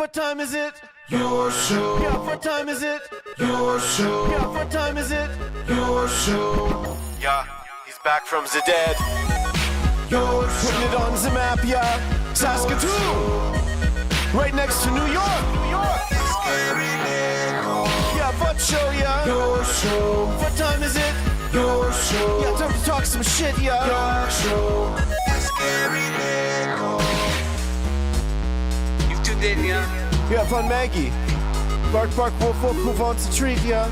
What time is it? Your show. Yeah, what time is it? Your show. Yeah, what time is it? Your show. Yeah, he's back from the dead. Your Putting it show. on the map, yeah. Saskatoon, right next to New York. Yeah, what show, yeah. Your show. What time is it? Your show. Yeah, time to talk some shit, yeah. Your show. You've tuned in, yeah? Yeah, fun Maggie. Bark, bark, wolf, wolf, who wants a treat, yeah.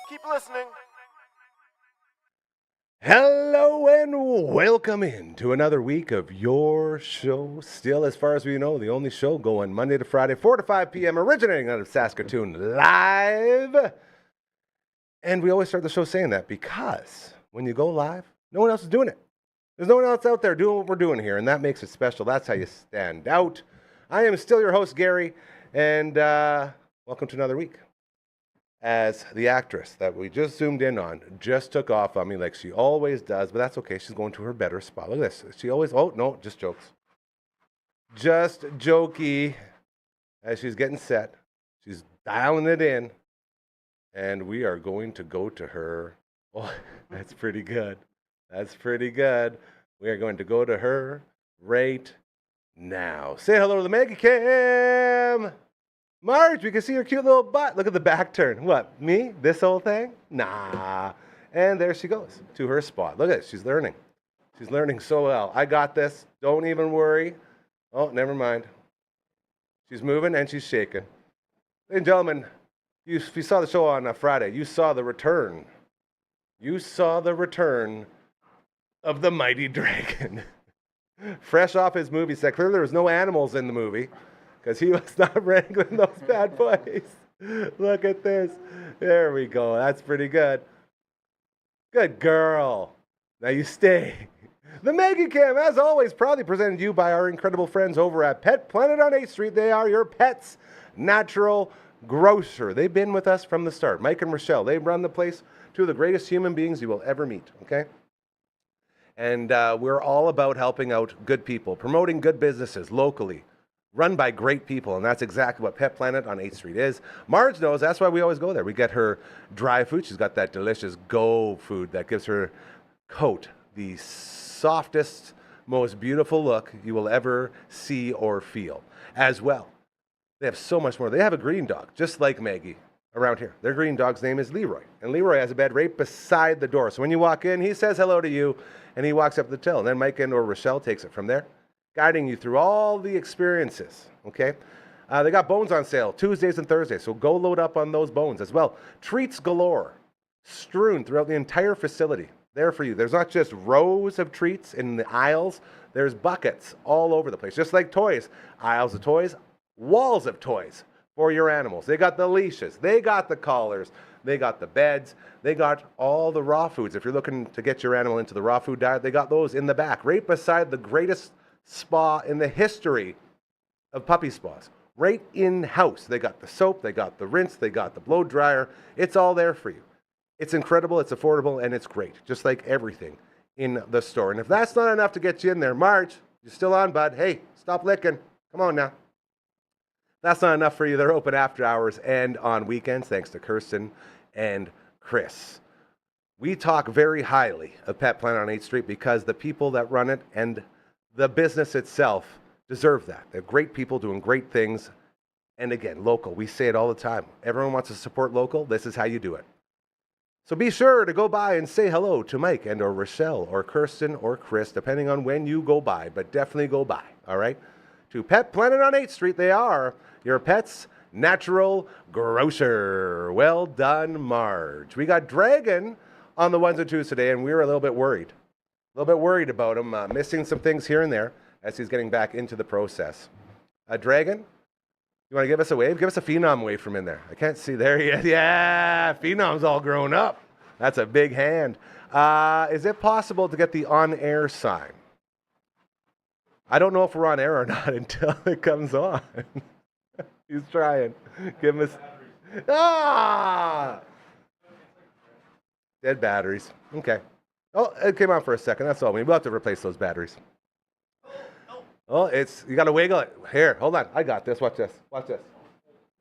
Keep listening. Hello and welcome in to another week of Your Show. Still, as far as we know, the only show going Monday to Friday, 4 to 5 p.m., originating out of Saskatoon live. And we always start the show saying that because when you go live, no one else is doing it. There's no one else out there doing what we're doing here, and that makes it special. That's how you stand out. I am still your host, Gary, and welcome to another week. As the actress that we just zoomed in on just took off on me like she always does, but that's okay. She's going to her better spot. Look at this. She always, oh, no, just jokes. Just jokey as she's getting set. She's dialing it in, and we are going to go to her. Oh, that's pretty good. That's pretty good. We are going to go to her right now. Say hello to the Mega Cam. Marge, we can see her cute little butt. Look at the back turn. What, me? This whole thing? Nah. And there she goes to her spot. Look at it. She's learning. She's learning so well. I got this. Don't even worry. Oh, never mind. She's moving and she's shaking. Ladies and gentlemen, you saw the show on Friday. You saw the return. You saw the return of the mighty dragon. Fresh off his movie set. Clearly there was no animals in the movie, because he was not wrangling those bad boys. Look at this. There we go. That's pretty good. Good girl. Now you stay. The Mega Cam, as always, proudly presented to you by our incredible friends over at Pet Planet on 8th Street. They are your pet's natural grocer. They've been with us from the start. Mike and Rochelle, they run the place. Two of the greatest human beings you will ever meet, okay? And we're all about helping out good people, promoting good businesses locally, run by great people, and that's exactly what Pet Planet on 8th Street is. Marge knows, that's why we always go there. We get her dry food. She's got that delicious Go food that gives her coat the softest, most beautiful look you will ever see or feel. As well, they have so much more. They have a green dog, just like Maggie, around here. Their green dog's name is Leroy, and Leroy has a bed right beside the door. So when you walk in, he says hello to you, and he walks up the till. And then Mike and or Rochelle takes it from there, guiding you through all the experiences, okay? They got bones on sale Tuesdays and Thursdays, so go load up on those bones as well. Treats galore, strewn throughout the entire facility, there for you. There's not just rows of treats in the aisles, there's buckets all over the place, just like toys. Aisles of toys, walls of toys for your animals. They got the leashes, they got the collars, they got the beds, they got all the raw foods. If you're looking to get your animal into the raw food diet, they got those in the back, right beside the greatest spa in the history of puppy spas. Right in-house. They got the soap, they got the rinse, they got the blow dryer. It's all there for you. It's incredible, it's affordable, and it's great. Just like everything in the store. And if that's not enough to get you in there, Marge, you're still on, bud. Hey, stop licking. Come on now. That's not enough for you. They're open after hours and on weekends, thanks to Kirsten and Chris. We talk very highly of Pet Planet on 8th Street because the people that run it and the business itself deserve that. They're great people doing great things. And again, local. We say it all the time. Everyone wants to support local. This is how you do it. So be sure to go by and say hello to Mike and or Rochelle or Kirsten or Chris, depending on when you go by. But definitely go by, all right? To Pet Planet on 8th Street, they are your pet's natural grocer. Well done, Marge. We got Dragon on the ones and twos today, and we were a little bit worried. A little bit worried about him, missing some things here and there as he's getting back into the process. Dragon, you want to give us a wave? Give us a Phenom wave from in there. I can't see. There he is. Yeah, Phenom's all grown up. That's a big hand. Is it possible to get the on-air sign? I don't know if we're on air or not until it comes on. He's trying. Give us... Ah! Dead batteries. Okay. Oh, it came on for a second. That's all. We'll have to replace those batteries. Oh, you got to wiggle it. Here, hold on. I got this. Watch this. Watch this.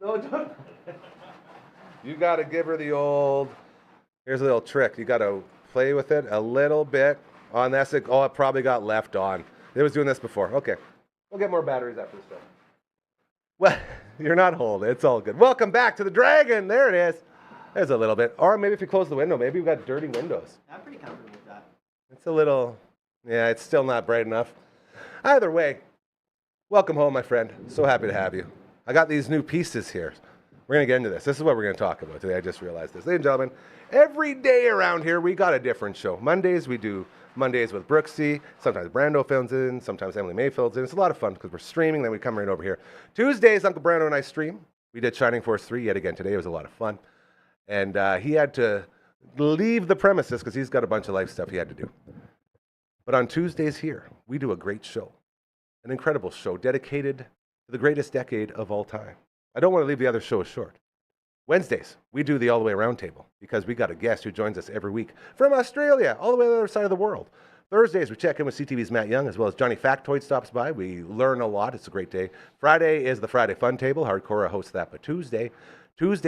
No, don't. You got to give her the old. Here's a little trick. You got to play with it a little bit on this. It probably got left on. It was doing this before. Okay. We'll get more batteries after this show. Well, you're not holding. It's all good. Welcome back to the Dragon. There it is. There's a little bit. Or maybe if you close the window, maybe we've got dirty windows. I'm pretty comfortable with that. It's a little, yeah, it's still not bright enough. Either way, welcome home, my friend. So happy to have you. I got these new pieces here. We're going to get into this. This is what we're going to talk about today. I just realized this. Ladies and gentlemen, every day around here, we got a different show. Mondays, we do Mondays with Brooksy. Sometimes Brando fills in. Sometimes Emily May fills in. It's a lot of fun because we're streaming. Then we come right over here. Tuesdays, Uncle Brando and I stream. We did Shining Force 3 yet again today. It was a lot of fun. And he had to leave the premises because he's got a bunch of life stuff he had to do. But on Tuesdays here, we do a great show. An incredible show dedicated to the greatest decade of all time. I don't want to leave the other shows short. Wednesdays, we do the All the Way Around table because we got a guest who joins us every week from Australia, all the way to the other side of the world. Thursdays, we check in with CTV's Matt Young, as well as Johnny Factoid stops by. We learn a lot. It's a great day. Friday is the Friday Fun Table. Hardcore hosts that. But Tuesday,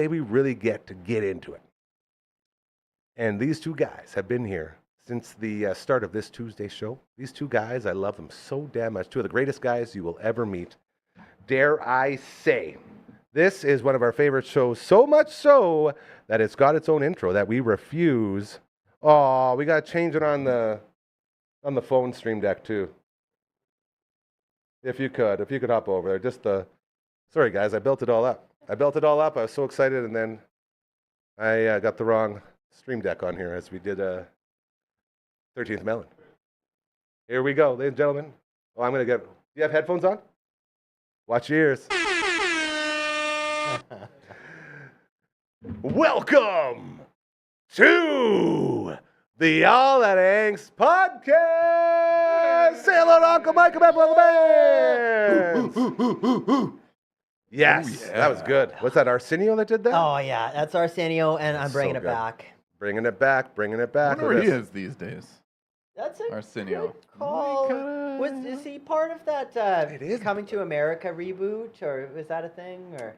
we really get into it. And these two guys have been here since the start of this Tuesday show. These two guys, I love them so damn much. Two of the greatest guys you will ever meet. Dare I say. This is one of our favorite shows, so much so that it's got its own intro that we refuse. Oh, we got to change it on the phone stream deck too. If you could hop over there. Sorry guys, I built it all up. I was so excited, and then I got the wrong stream deck on here as we did 13th Melon. Here we go, ladies and gentlemen. Oh, I'm going to do you have headphones on? Watch your ears. Welcome to the All That Angst podcast. Say hello to Uncle Mike and Brother Bands. Yes, that was good. What's that, Arsenio that did that? Oh, yeah, that's Arsenio, and I'm bringing it back. Bringing it back. I wonder where he is these days. That's a Arsenio. good call. Is he part of that Coming to America reboot, or was that a thing? Or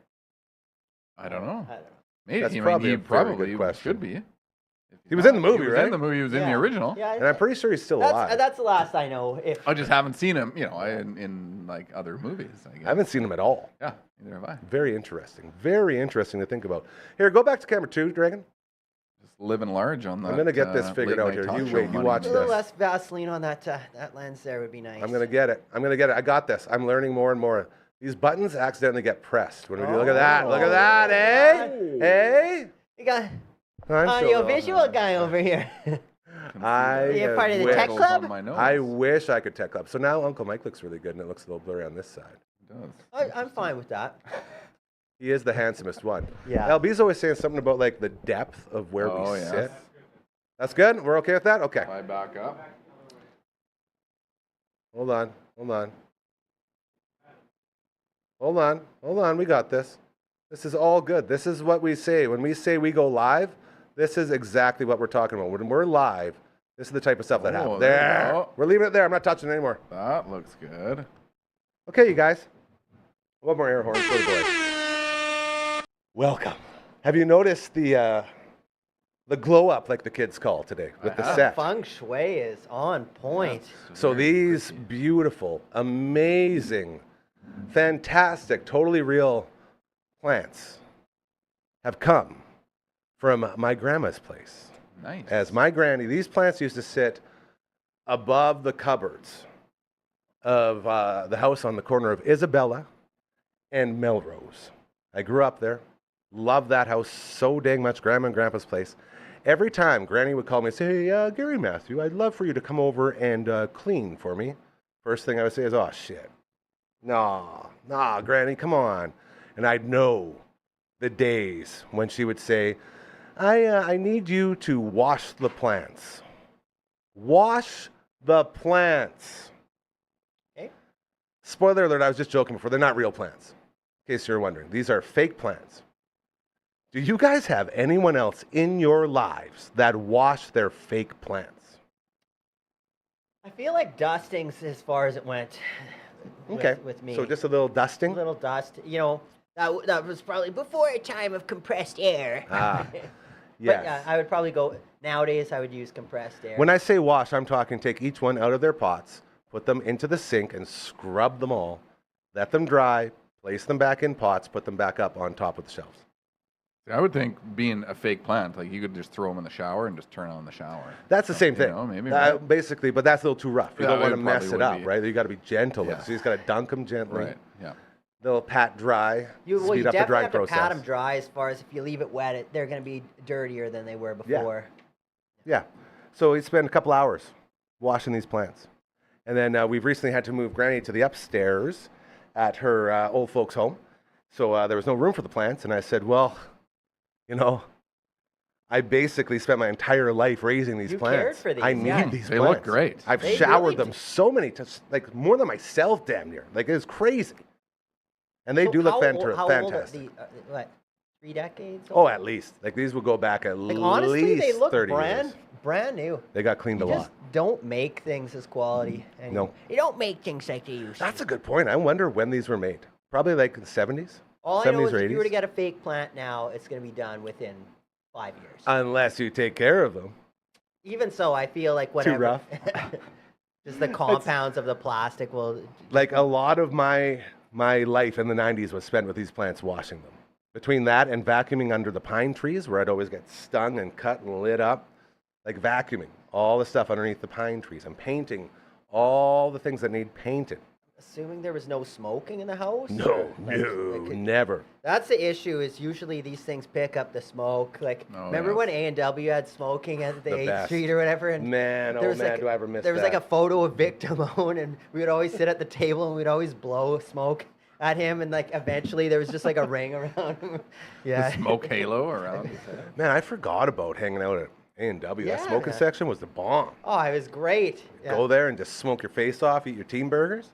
I don't know. I don't know. Maybe That's he probably a very probably good question. should be. He was in the movie, He was right? in the movie. He was in the original. Yeah, And I'm pretty sure he's still alive. that's the last I know. If I just haven't seen him, in like other movies. I guess. I haven't seen him at all. Yeah, neither have I. Very interesting. Very interesting to think about. Here, go back to camera 2, Dragon. Just living large on that. I'm gonna get this figured out here. You wait, you watch a little this. less Vaseline on that lens there would be nice. I'm going to get it. I got this. I'm learning more and more. These buttons accidentally get pressed when we do. Look at that. Look at that, eh? Hey? You got I'm audio visual guy over here. You're part of the tech club? I wish I could tech club. So now Uncle Mike looks really good, and it looks a little blurry on this side. It does. I'm fine with that. He is the handsomest one. Yeah. LB's always saying something about like the depth of where we sit. That's good? We're okay with that? Okay. If I back up. Hold on. We got this. This is all good. This is what we say. When we say we go live, this is exactly what we're talking about. When we're live, this is the type of stuff that happens. There. We're leaving it there. I'm not touching it anymore. That looks good. Okay, you guys. One more air horn for the boys. Welcome. Have you noticed the glow up, like the kids call today, with the set? Feng shui is on point. So these beautiful, amazing, fantastic, totally real plants have come from my grandma's place. Nice. As my granny, these plants used to sit above the cupboards of the house on the corner of Isabella and Melrose. I grew up there. Love that house so dang much, Grandma and Grandpa's place. Every time Granny would call me and say, hey, Gary Matthew, I'd love for you to come over and clean for me. First thing I would say is, oh, shit. Nah, Granny, come on. And I'd know the days when she would say, I need you to wash the plants. Wash the plants. Okay. Spoiler alert, I was just joking before. They're not real plants, in case you're wondering. These are fake plants. Do you guys have anyone else in your lives that wash their fake plants? I feel like dusting's as far as it went. Okay. with me. So just a little dusting. a little dust. You know, that was probably before a time of compressed air. Ah, But yes. yeah, I would probably go nowadays. I would use compressed air. When I say wash, I'm talking take each one out of their pots, put them into the sink, and scrub them all. Let them dry. Place them back in pots. Put them back up on top of the shelves. I would think being a fake plant, like you could just throw them in the shower and just turn on the shower. That's the same You thing. know, maybe, right? Basically, but that's a little too rough. You Yeah, don't want it to mess probably it would up, be. right? You got to be gentle. Yeah. So you just got to dunk them gently. Right. Yeah. They'll pat dry. you speed up the definitely drying have to process. pat them dry. As far as if you leave it wet, they're going to be dirtier than they were before. Yeah. So we spend a couple hours washing these plants. And then we've recently had to move Granny to the upstairs at her old folks' home. So there was no room for the plants. And I said, well, you know, I basically spent my entire life raising these You plants. cared for these, I need yeah. these They plants. look great. I've They showered really them do. so many times, like more than myself damn near. Like it's crazy. And they So do look how fantastic. old are the, what, 3 decades? Oh, at least. Like these will go back at Like honestly, least they look 30 years. brand new. They got cleaned a You just lot. don't make things as quality anymore. No. You don't make things like they used to. That's a good point. I wonder when these were made. Probably like in the 70s? All 70s I know is or if you were 80s? to get a fake plant now, it's going to be done within 5 years. Unless you take care of them. Even so, I feel like whatever. rough? Just the compounds of the plastic will. Like a lot of my life in the 90s was spent with these plants washing them. Between that and vacuuming under the pine trees where I'd always get stung and cut and lit up. Like vacuuming all the stuff underneath the pine trees and painting all the things that need painted. Assuming there was no smoking in the house? No, or, like, no, like, never. That's the issue. Is usually these things pick up the smoke. Like, Oh, remember yeah. when A&W had smoking at the 8th best. Street or whatever? And Man, oh there was man, like, do I ever miss There was that. like a photo of Vic Damone, and we would always sit at the table and we'd always blow smoke at him, and like eventually there was just like a ring around him. Yeah. The smoke halo around. Man, I forgot about hanging out at A&W. That Yeah, smoking man. section was the bomb. Oh, it was great. Yeah. Go there and just smoke your face off, eat your team burgers.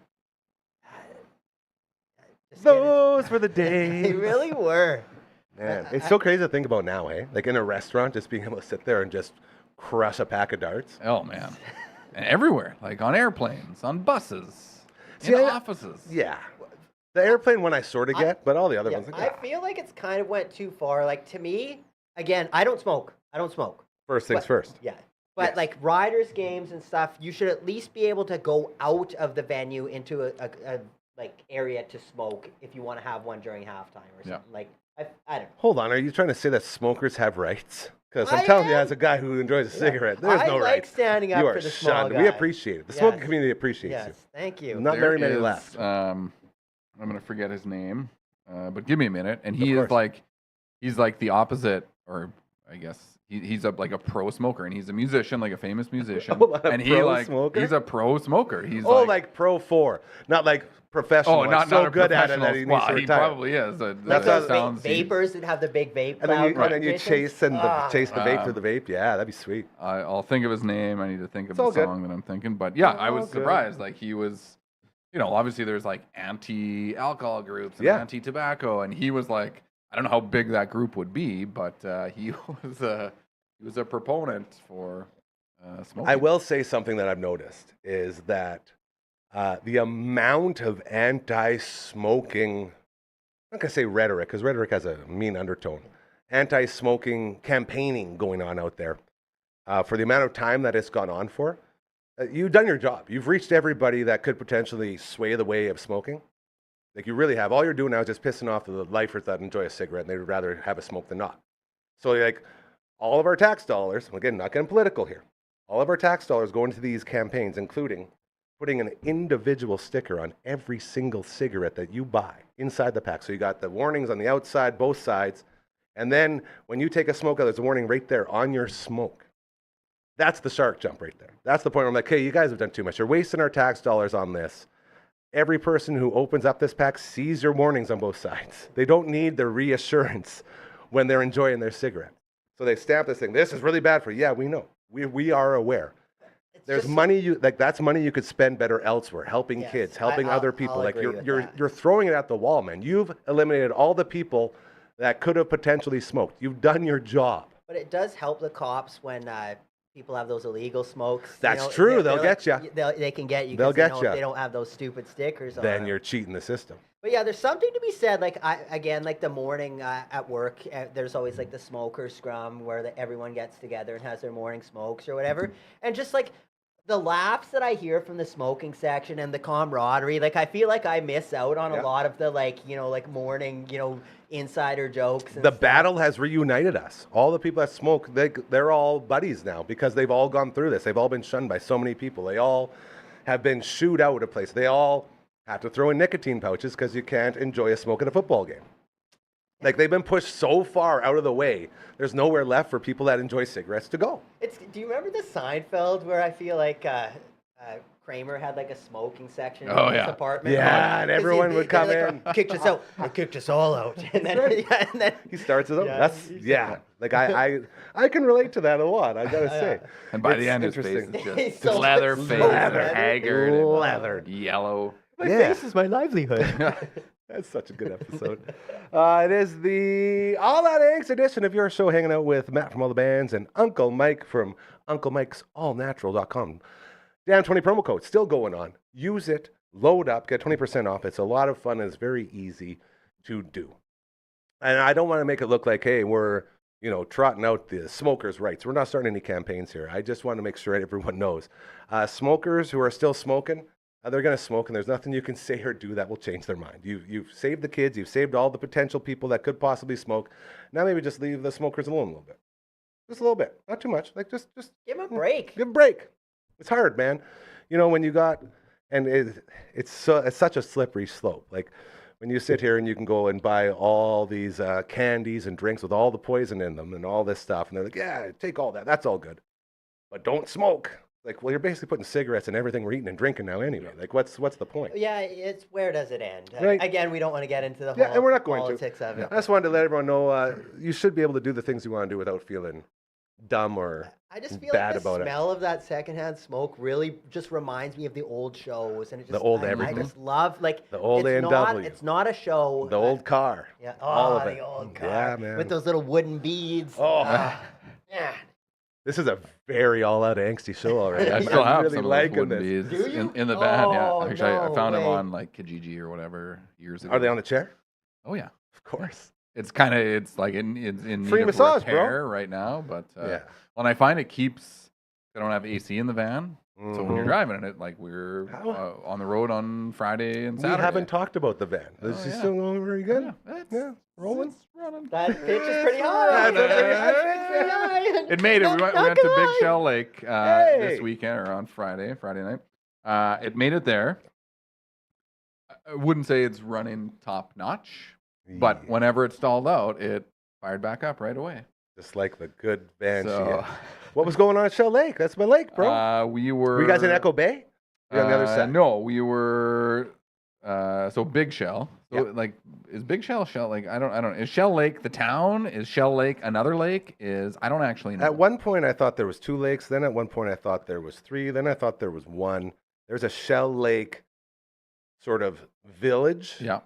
Just get it. Those for the They day. really were. Man, it's so crazy to think about now, eh? Like in a restaurant, just being able to sit there and just crush a pack of darts. Oh man, and everywhere, like on airplanes, on buses, See, in I- offices. Yeah. The airplane one I sort of get, but all the other Yeah, ones, like, I feel like it's kind of went too far. Like to me, again, I don't smoke. first things But- first. Yeah. But Yes. like riders games and stuff, you should at least be able to go out of the venue into a like area to smoke if you want to have one during halftime or something. Yeah. Like I don't know. Hold on, are you trying to say that smokers have rights? Because I'm I telling you, am. as a guy who enjoys a cigarette, there's I no like rights. standing up You for are the small shunned. guy. We appreciate it. The smoking Yes. community appreciates Yes, you. thank you. Not There very many is, left. I'm gonna forget his name, but give me a minute. And he Of is course. he's like the opposite, or I guess he's like a pro smoker, and he's a musician, like a famous musician. Oh, a and pro smoker? he's a pro smoker. He's Oh, like Pro 4, not like professional. oh, not so not a good at it professional. that he needs Well, to he retire. probably is. That's That Those sounds. vapors that have the big vape And then you, cloud and then you competitions. chase the Ah. vape through the vape. Yeah, that'd be sweet. I'll think of his name. I need to think of It's the all good. song that I'm thinking. But yeah, I All was good. surprised. Like he was, obviously there's like anti-alcohol groups and Yeah. anti-tobacco, and he was like, I don't know how big that group would be, but he was a proponent for smoking. I will say something that I've noticed is that the amount of anti-smoking, I'm not going to say rhetoric, because rhetoric has a mean undertone, anti-smoking campaigning going on out there for the amount of time that it's gone on for. You've done your job. You've reached everybody that could potentially sway the way of smoking. Like you really have. All you're doing now is just pissing off the lifers that enjoy a cigarette and they would rather have a smoke than not. So like all of our tax dollars, again, not getting political here, all of our tax dollars go into these campaigns, including putting an individual sticker on every single cigarette that you buy inside the pack. So you got the warnings on the outside, both sides. And then when you take a smoke out, there's a warning right there on your smoke. That's the shark jump right there. That's the point where I'm like, hey, you guys have done too much. You're wasting our tax dollars on this. Every person who opens up this pack sees your warnings on both sides. They don't need the reassurance when they're enjoying their cigarette. So they stamp this thing. This is really bad for you. Yeah, we know. We are aware. It's There's just- money that's money you could spend better elsewhere, helping Yes, kids, helping I'll other people. Like agree with you're that. you're throwing it at the wall, man. You've eliminated all the people that could have potentially smoked. You've done your job. But it does help the cops when people have those illegal smokes. That's true, they'll they're get ya. They can get you. They'll 'Cause they get know ya. if they don't have those stupid stickers on Then them. you're cheating the system. But yeah, there's something to be said. Like again, like the morning at work, there's always like the smoker scrum where everyone gets together and has their morning smokes or whatever, and just like the laughs that I hear from the smoking section and the camaraderie, like I feel like I miss out on Yeah. a lot of the like morning insider jokes. And The stuff. battle has reunited us. All the people that smoke, they're all buddies now because they've all gone through this. They've all been shunned by so many people. They all have been shooed out of place. They all have to throw in nicotine pouches because you can't enjoy a smoke at a football game. Like they've been pushed so far out of the way, there's nowhere left for people that enjoy cigarettes to go. Do you remember the Seinfeld where I feel like Kramer had like a smoking section Oh, in his yeah. apartment? Yeah, and 'Cause everyone would come in. Kicked us out. They kicked us all out. And then, and then He starts it up. Yeah, That's he's- Like I can relate to that a lot. I gotta say. And by It's the end, his face interesting. is He's just so- leather so face, leathered. haggard, and Leathered. yellow. my Yeah. face is my livelihood. That's such a good episode. It is the All That Angst edition of your show, hanging out with Matt from All the Bands and Uncle Mike from UncleMike'sAllNatural.com. Damn 20 promo code still going on. Use it, load up, get 20% off. It's a lot of fun and it's very easy to do. And I don't want to make it look like, hey, we're trotting out the smokers' rights. We're not starting any campaigns here. I just want to make sure everyone knows. Smokers who are still smoking, they're going to smoke, and there's nothing you can say or do that will change their mind. You've saved the kids. You've saved all the potential people that could possibly smoke. Now maybe just leave the smokers alone a little bit. Just a little bit. Not too much. Like just Give him a break. give a break. It's hard, man. When you got, and it's such a slippery slope. Like when you sit here and you can go and buy all these candies and drinks with all the poison in them and all this stuff, and they're like, yeah, take all that. That's all good. But don't smoke. Like, well, you're basically putting cigarettes in everything we're eating and drinking now anyway. Like, what's the point? Yeah, it's where does it end? Right. Again, we don't want to get into the Yeah, whole and we're not going to. politics of it. I just wanted to let everyone know you should be able to do the things you want to do without feeling dumb or I just feel bad like the about it. smell of that secondhand smoke really just reminds me of the old shows, and it just The old I everything. just love like The old it's A&W. It's not a show. The old car. Yeah. all Oh, of it. the old car. Yeah, man. With those little wooden beads. Oh. Yeah. This is a very all-out angsty show already. I I'm still have really some of those liking wooden this. beads Do you? in the van. Yeah, Oh, actually, I no found them way. on like Kijiji or whatever years ago. Are they on the chair? Oh yeah, Of course. it's like in need Free of massage, bro. repair right now. But Yeah. when I find it keeps, I don't have AC in the van, so when you're Mhm. driving in it, like we're How- on the road on Friday and We Saturday. haven't talked about the van. Oh, Is it yeah. still going very good? Yeah, Yeah, rolling. It's running. That pitch is pretty high. That's okay. That pitch is pretty high. It made it. We Not went to gonna Big lie. Shell Lake Hey. this weekend or on Friday night. It made it there. I wouldn't say it's running top notch, but Yeah. whenever it stalled out, it fired back up right away. Just like the good van she So, is. What was going on at Shell Lake? That's my lake, bro. we were. Were you guys in Echo Bay? You're on the other side. No, we were. So Big Shell. So Yep. like, is Big Shell Lake? I don't. Is Shell Lake the town? Is Shell Lake another lake? I don't actually know. At one point, I thought there was 2 lakes. Then at one point, I thought there was 3. Then I thought there was 1. There's a Shell Lake sort of village. Yeah.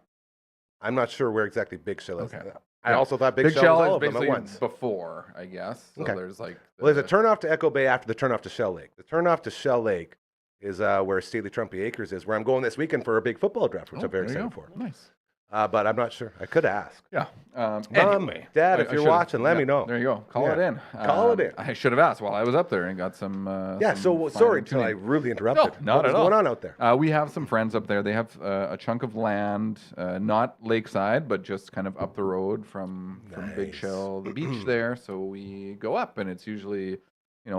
I'm not sure where exactly Big Shell is. Okay. I Yeah. also thought Big, Big Shell Shell was all is of them at basically once. before, I guess. So Okay. there's like. Well, there's a turnoff to Echo Bay after the turnoff to Shell Lake. The turnoff to Shell Lake is where Stately Trumpy Acres is, where I'm going this weekend for a big football draft, which I'm very there you excited go. for. Nice. But I'm not sure. I could ask. Yeah. Mom, Dad, if you're should've- watching, let me know. There you go. Call Yeah. it in. Call it in. I should have asked while I was up there and got some. Yeah, some so sorry finer until I tuning. really interrupted. No, not what was at all. going on out there? We have some friends up there. They have a chunk of land, not lakeside, but just kind of up the road from Big Nice. Shell, the beach there. So we go up, and it's usually,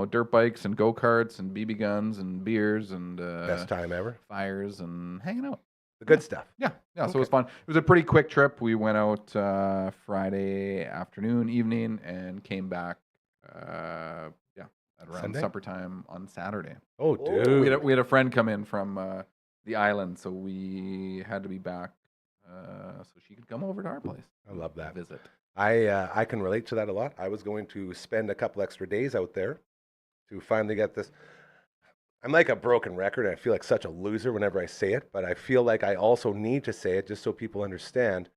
dirt bikes and go karts and BB guns and beers and Best time ever. fires and hanging out. The good stuff. Yeah. So it was fun. It was a pretty quick trip. We went out Friday afternoon, evening, and came back. At around Sunday? supper time on Saturday. Oh, Oh. dude. We had a friend come in from the island, so we had to be back so she could come over to our place. I love that. Visit. I can relate to that a lot. I was going to spend a couple extra days out there to finally get this. I'm like a broken record. I feel like such a loser whenever I say it, but I feel like I also need to say it just so people understand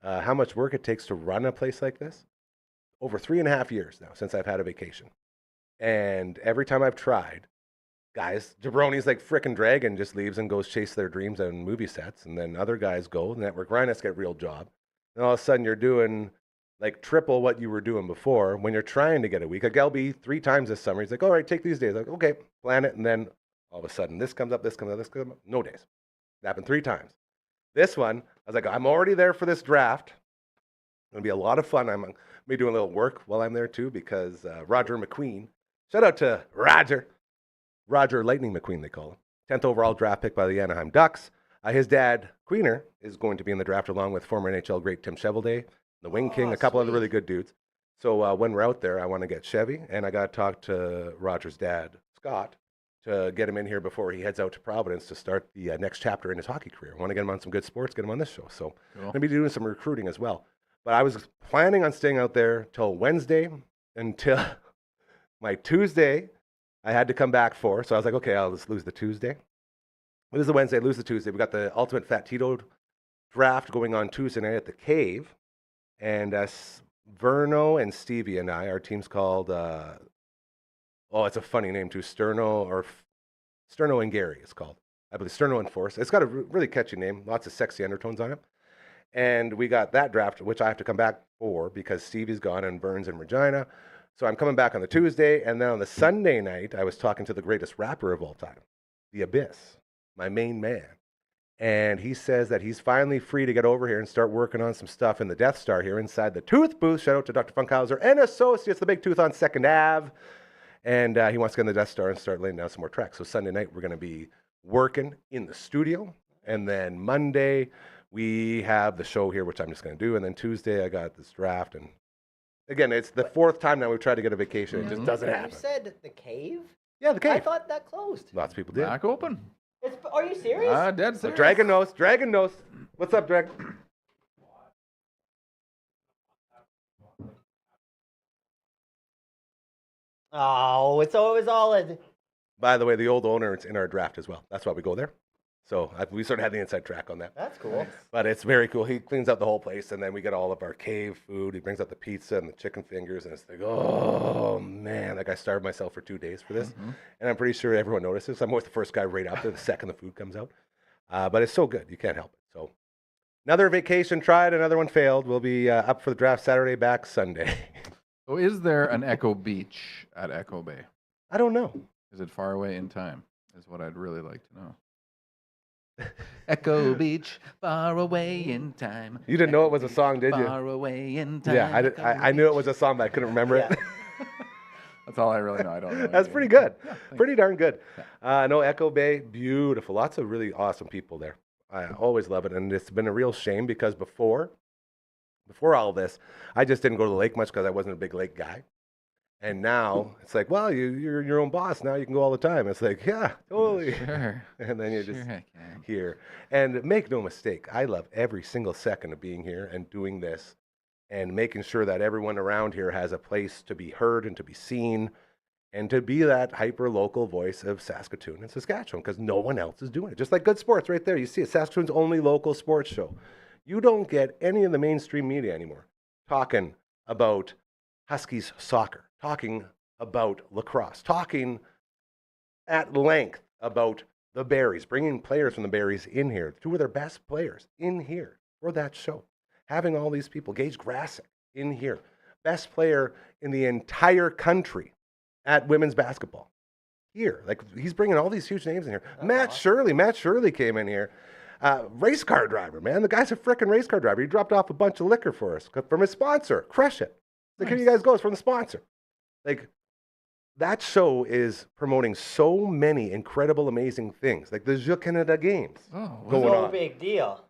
how much work it takes to run a place like this. Over 3.5 years now since I've had a vacation. And every time I've tried, guys, jabroni's like frickin' dragon just leaves and goes chase their dreams on movie sets. And then other guys go, network rhinos get a real job. And all of a sudden you're doing like triple what you were doing before when you're trying to get a week. Like LB 3 times this summer. He's like, all right, take these days. Like, okay, plan it. And then all of a sudden this comes up, this comes up, this comes up. No days. It happened 3 times. This one, I was like, I'm already there for this draft. It's going to be a lot of fun. I'm going to be doing a little work while I'm there too because Roger McQueen, shout out to Roger Lightning McQueen, they call him. 10th overall draft pick by the Anaheim Ducks. His dad, Queener, is going to be in the draft along with former NHL great Tim Cheveldae, the Wing King, a couple other really good dudes. So when we're out there, I want to get Chevy, and I got to talk to Roger's dad, Scott, to get him in here before he heads out to Providence to start the next chapter in his hockey career. I want to get him on some good sports, get him on this show. So I'm going to be doing some recruiting as well. But I was planning on staying out there till Wednesday until my Tuesday. I had to come back for, so I was like, okay, I'll just lose the Tuesday. Lose the Wednesday, lose the Tuesday. We got the Ultimate Fat Tito draft going on Tuesday night at the Cave. And Verno and Stevie and I, our team's called, it's a funny name too, Sterno and Gary it's called. I believe Sterno and Force. It's got a really catchy name, lots of sexy undertones on it. And we got that draft, which I have to come back for because Stevie's gone and Burns in Regina. So I'm coming back on the Tuesday, and then on the Sunday night, I was talking to the greatest rapper of all time, The Abyss, my main man. And he says that he's finally free to get over here and start working on some stuff in the Death Star here inside the Tooth Booth. Shout out to Dr. Funkhauser and Associates, the Big Tooth on 2nd Ave. And he wants to get in the Death Star and start laying down some more tracks. So Sunday night, we're going to be working in the studio. And then Monday, we have the show here, which I'm just going to do. And then Tuesday, I got this draft. And again, it's the 4th time now we've tried to get a vacation. It just doesn't happen. You said the Cave? Yeah, the Cave. I thought that closed. Lots of people did. Back open. Are you serious? Dead So serious. Dragon knows. What's up, Drag? Oh, it's always all in. By the way, the old owner is in our draft as well. That's why we go there. So we sort of had the inside track on that. That's cool. But it's very cool. He cleans out the whole place, and then we get all of our cave food. He brings out the pizza and the chicken fingers, and it's like, oh, man. Like, I starved myself for 2 days for this. Mm-hmm. And I'm pretty sure everyone notices. I'm always the first guy right out there the second the food comes out. But it's so good. You can't help it. So another vacation tried, another one failed. We'll be up for the draft Saturday, back Sunday. So is there an Echo Beach at Echo Bay? I don't know. Is it far away in time? Is what I'd really like to know. Echo Beach, far away in time. You didn't know it was a song, did you? Far away in time. Yeah, I knew it was a song, but I couldn't remember it. That's all I really know. I don't know. That's pretty good. Yeah, pretty darn good. No, Echo Bay, beautiful. Lots of really awesome people there. I always love it. And it's been a real shame because before all this, I just didn't go to the lake much because I wasn't a big lake guy. And now it's like, well, you're your own boss. Now you can go all the time. It's like, yeah, totally. Sure. And then you're just here. And make no mistake, I love every single second of being here and doing this and making sure that everyone around here has a place to be heard and to be seen and to be that hyper-local voice of Saskatoon and Saskatchewan because no one else is doing it. Just like Good Sports right there. You see it, Saskatoon's only local sports show. You don't get any of the mainstream media anymore talking about Huskies soccer, talking about lacrosse, talking at length about the Berries, bringing players from the Berries in here, 2 of their best players in here for that show. Having all these people, Gage Grassick in here, best player in the entire country at women's basketball here. Like, he's bringing all these huge names in here. Matt Shirley came in here. Race car driver, man. The guy's a freaking race car driver. He dropped off a bunch of liquor for us from his sponsor. Crush it. Like, nice. Here you guys go. It's from the sponsor. Like, that show is promoting so many incredible, amazing things. Like the Jeux Canada Games going on. No big deal.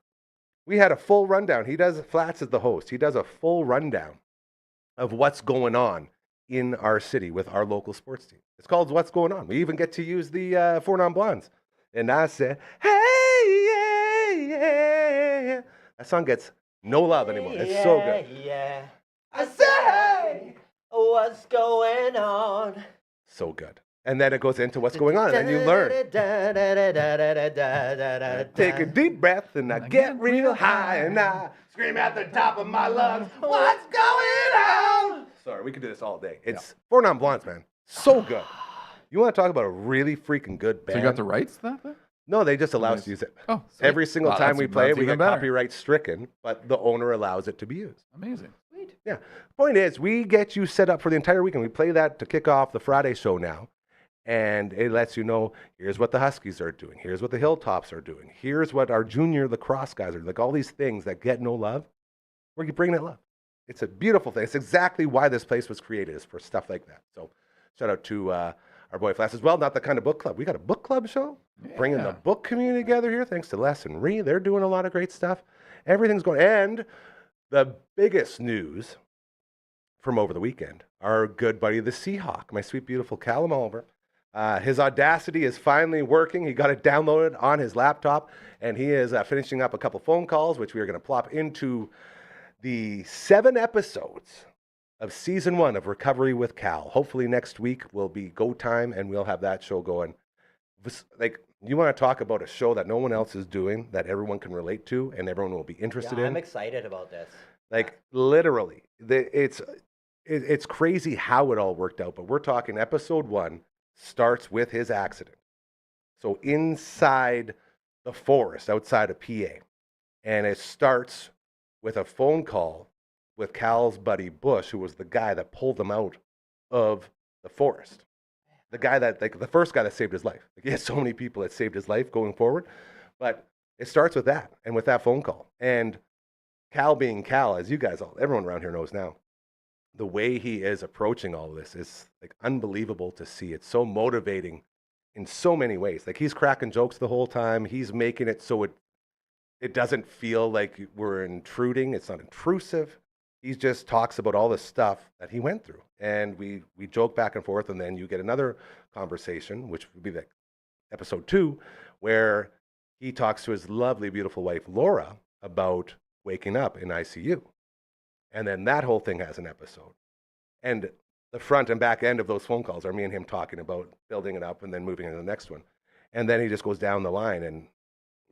We had a full rundown. He does, Flats is the host. He does a full rundown of what's going on in our city with our local sports team. It's called What's Going On. We even get to use the Four Non Blondes. And I said, hey, yeah, yeah. That song gets no love anymore. It's so good. Yeah. I say, what's going on? So good. And then it goes into what's going on, and you learn. Take a deep breath, and I get real high, and I scream at the top of my lungs, what's going on? Sorry, we could do this all day. It's Four Non Blondes, man. So good. You want to talk about a really freaking good band? So you got the rights to that thing? No, they just allow us Nice. to use it. Oh, sweet. Every single Wow, time we play it, that's we even get better. copyright stricken, but the owner allows it to be used. Amazing. Yeah. Point is, we get you set up for the entire weekend. We play that to kick off the Friday show now. And it lets you know, here's what the Huskies are doing. Here's what the Hilltops are doing. Here's what our junior lacrosse guys are, like all these things that get no love. We're bringing it love. It's a beautiful thing. It's exactly why this place was created, is for stuff like that. So shout out to our boy Flash as well. Not the kind of book club. We got a book club show, bringing the book community together here. Thanks to Les and Ree. They're doing a lot of great stuff. Everything's going. And the biggest news from over the weekend, our good buddy, the Seahawk, my sweet, beautiful Callum Oliver. His Audacity is finally working. He got it downloaded on his laptop, and he is finishing up a couple phone calls, which we are going to plop into the 7 episodes of season 1 of Recovery with Cal. Hopefully next week will be go time, and we'll have that show going. Like, you want to talk about a show that no one else is doing, that everyone can relate to, and everyone will be interested in? I'm excited about this. Like, literally, it's crazy how it all worked out, but we're talking episode 1 starts with his accident. So inside the forest outside of PA. And it starts with a phone call with Cal's buddy Bush, who was the guy that pulled him out of the forest. The guy that, like, the first guy that saved his life. Like, he had so many people that saved his life going forward. But it starts with that, and with that phone call. And Cal being Cal, as you guys all, everyone around here knows now, the way he is approaching all of this is like unbelievable to see. It's so motivating in so many ways. Like, he's cracking jokes the whole time. He's making it so it doesn't feel like we're intruding. It's not intrusive. He just talks about all the stuff that he went through. And we joke back and forth, and then you get another conversation, which would be like episode 2, where he talks to his lovely, beautiful wife, Laura, about waking up in ICU. And then that whole thing has an episode. And the front and back end of those phone calls are me and him talking about building it up and then moving into the next one. And then he just goes down the line. And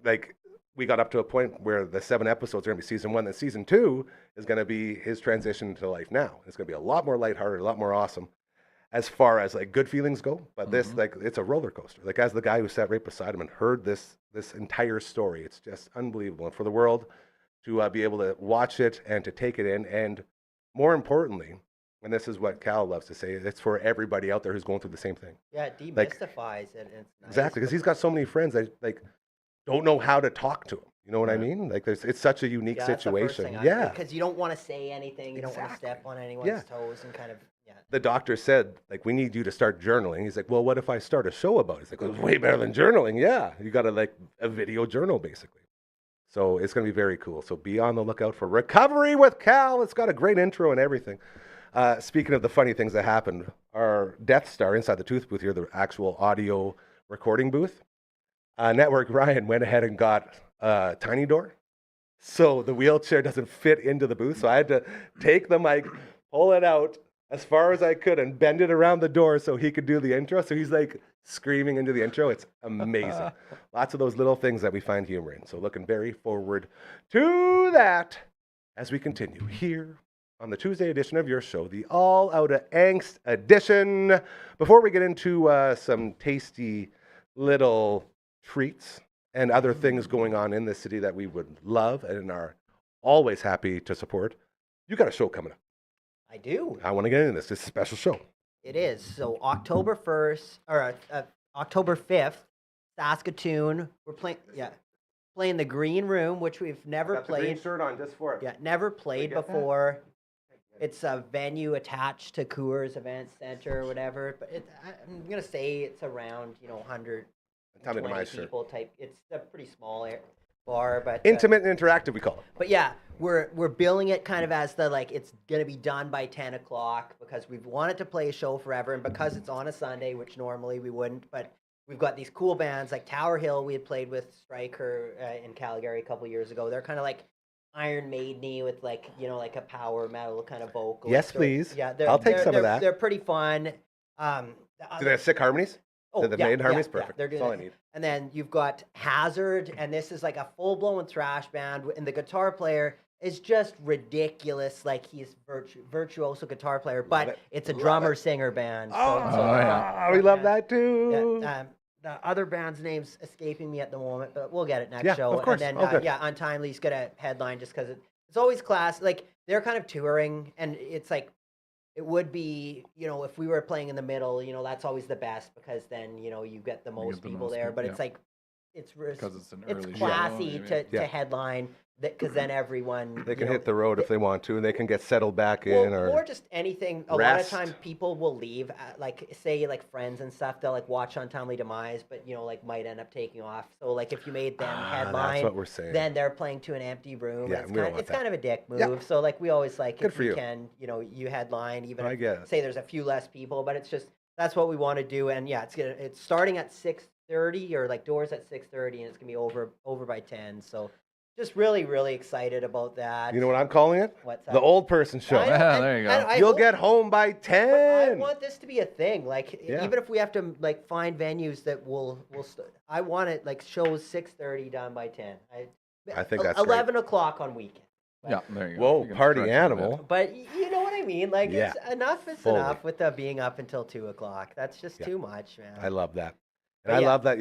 like, we got up to a point where the 7 episodes are going to be season 1. Then season 2 is going to be his transition to life now. It's going to be a lot more lighthearted, a lot more awesome as far as like good feelings go. But this, like, it's a roller coaster. Like, as the guy who sat right beside him and heard this entire story, it's just unbelievable. And for the world to be able to watch it and to take it in. And more importantly, and this is what Cal loves to say, it's for everybody out there who's going through the same thing. Yeah, it demystifies it. It's nice. Exactly, because he's got so many friends that like don't know how to talk to him. You know what I mean? Like, it's such a unique situation. Yeah, because you don't want to say anything. You don't want to step on anyone's toes and kind of, The doctor said, like, we need you to start journaling. He's like, well, what if I start a show about it? He's like, well, it's way better than journaling. Yeah, you got to, like, a video journal, basically. So it's going to be very cool. So be on the lookout for Recovery with Cal. It's got a great intro and everything. Speaking of the funny things that happened, our Death Star inside the tooth booth here, the actual audio recording booth, Network Ryan went ahead and got a tiny door. So the wheelchair doesn't fit into the booth. So I had to take the mic, pull it out as far as I could, and bend it around the door so he could do the intro. So he's like screaming into the intro. It's amazing. Lots of those little things that we find humor in. So looking very forward to that as we continue here on the Tuesday edition of your show, the All Out of Angst edition. Before we get into some tasty little treats and other things going on in this city that we would love and are always happy to support, you got a show coming up. I do. I want to get into this. It's a special show. It is. So October 1st, or October 5th, Saskatoon. We're playing the Green Room, which we've never played. Green shirt on just for it. Yeah, never played before. It's a venue attached to Coors Event Center or whatever. But I'm going to say it's around, 100 people type. It's a pretty small bar, but intimate and interactive, we call it. But yeah, we're billing it kind of as the, like, it's gonna be done by 10 o'clock because we've wanted to play a show forever, and because it's on a Sunday, which normally we wouldn't. But we've got these cool bands like Tower Hill. We had played with Stryker in Calgary a couple years ago. They're kind of like Iron Maiden-y with, like, like a power metal kind of vocal. Yes, so, please. Yeah, I'll take some of that. They're pretty fun. Do they have sick harmonies? Oh, the yeah, main harmony is yeah, perfect. they're doing That's all I it. need. And then you've got Hazard, and this is like a full-blown thrash band, and the guitar player is just ridiculous. Like he's virtuoso guitar player, but it. it's a Love drummer it. singer band. Oh, the we love band- that too. Yeah, the other band's name's escaping me at the moment, but we'll get it next Yeah, show. of course. And All then good. yeah, Untimely's gonna headline just because it's always class. Like they're kind of touring, and it's like it would be, if we were playing in the middle, that's always the best because then you get the most the people most there. people, But yeah. it's like it's Because it's an it's early show, classy maybe. to Yeah. headline because then everyone They can hit the road if they want to, and they can get settled back in. well, Or or just anything. A lot of rest. time people will leave, like say like friends and stuff. They'll like watch Untimely Demise, but like might end up taking off. So like if you made them headline, that's what we're saying. then they're playing to an empty room. Yeah, it's we don't kind, want it's that. kind of a dick move. Yeah. So like we always like Good if for you you. can, you headline even I if, get it. say there's a few less people, but it's just that's what we want to do. And yeah, it's starting at 6:30 or like doors at 6:30, and it's gonna be over by 10. So just really really excited about that. You know what I'm calling it? What's The that? old person show. Yeah, there you go. You'll hope- get home by but I 10. want this to be a thing. Like Yeah. even if we have to like find venues that I want it like shows 6:30 done by 10. I think that's great. 11 o'clock on weekend. Yeah, there you go. Whoa, You can party stretch it a bit. animal. But you know what I mean? Like Yeah. it's enough is Fully. enough with being up until 2 o'clock. That's just Yeah. too much, man. I love that. But And I yeah. love that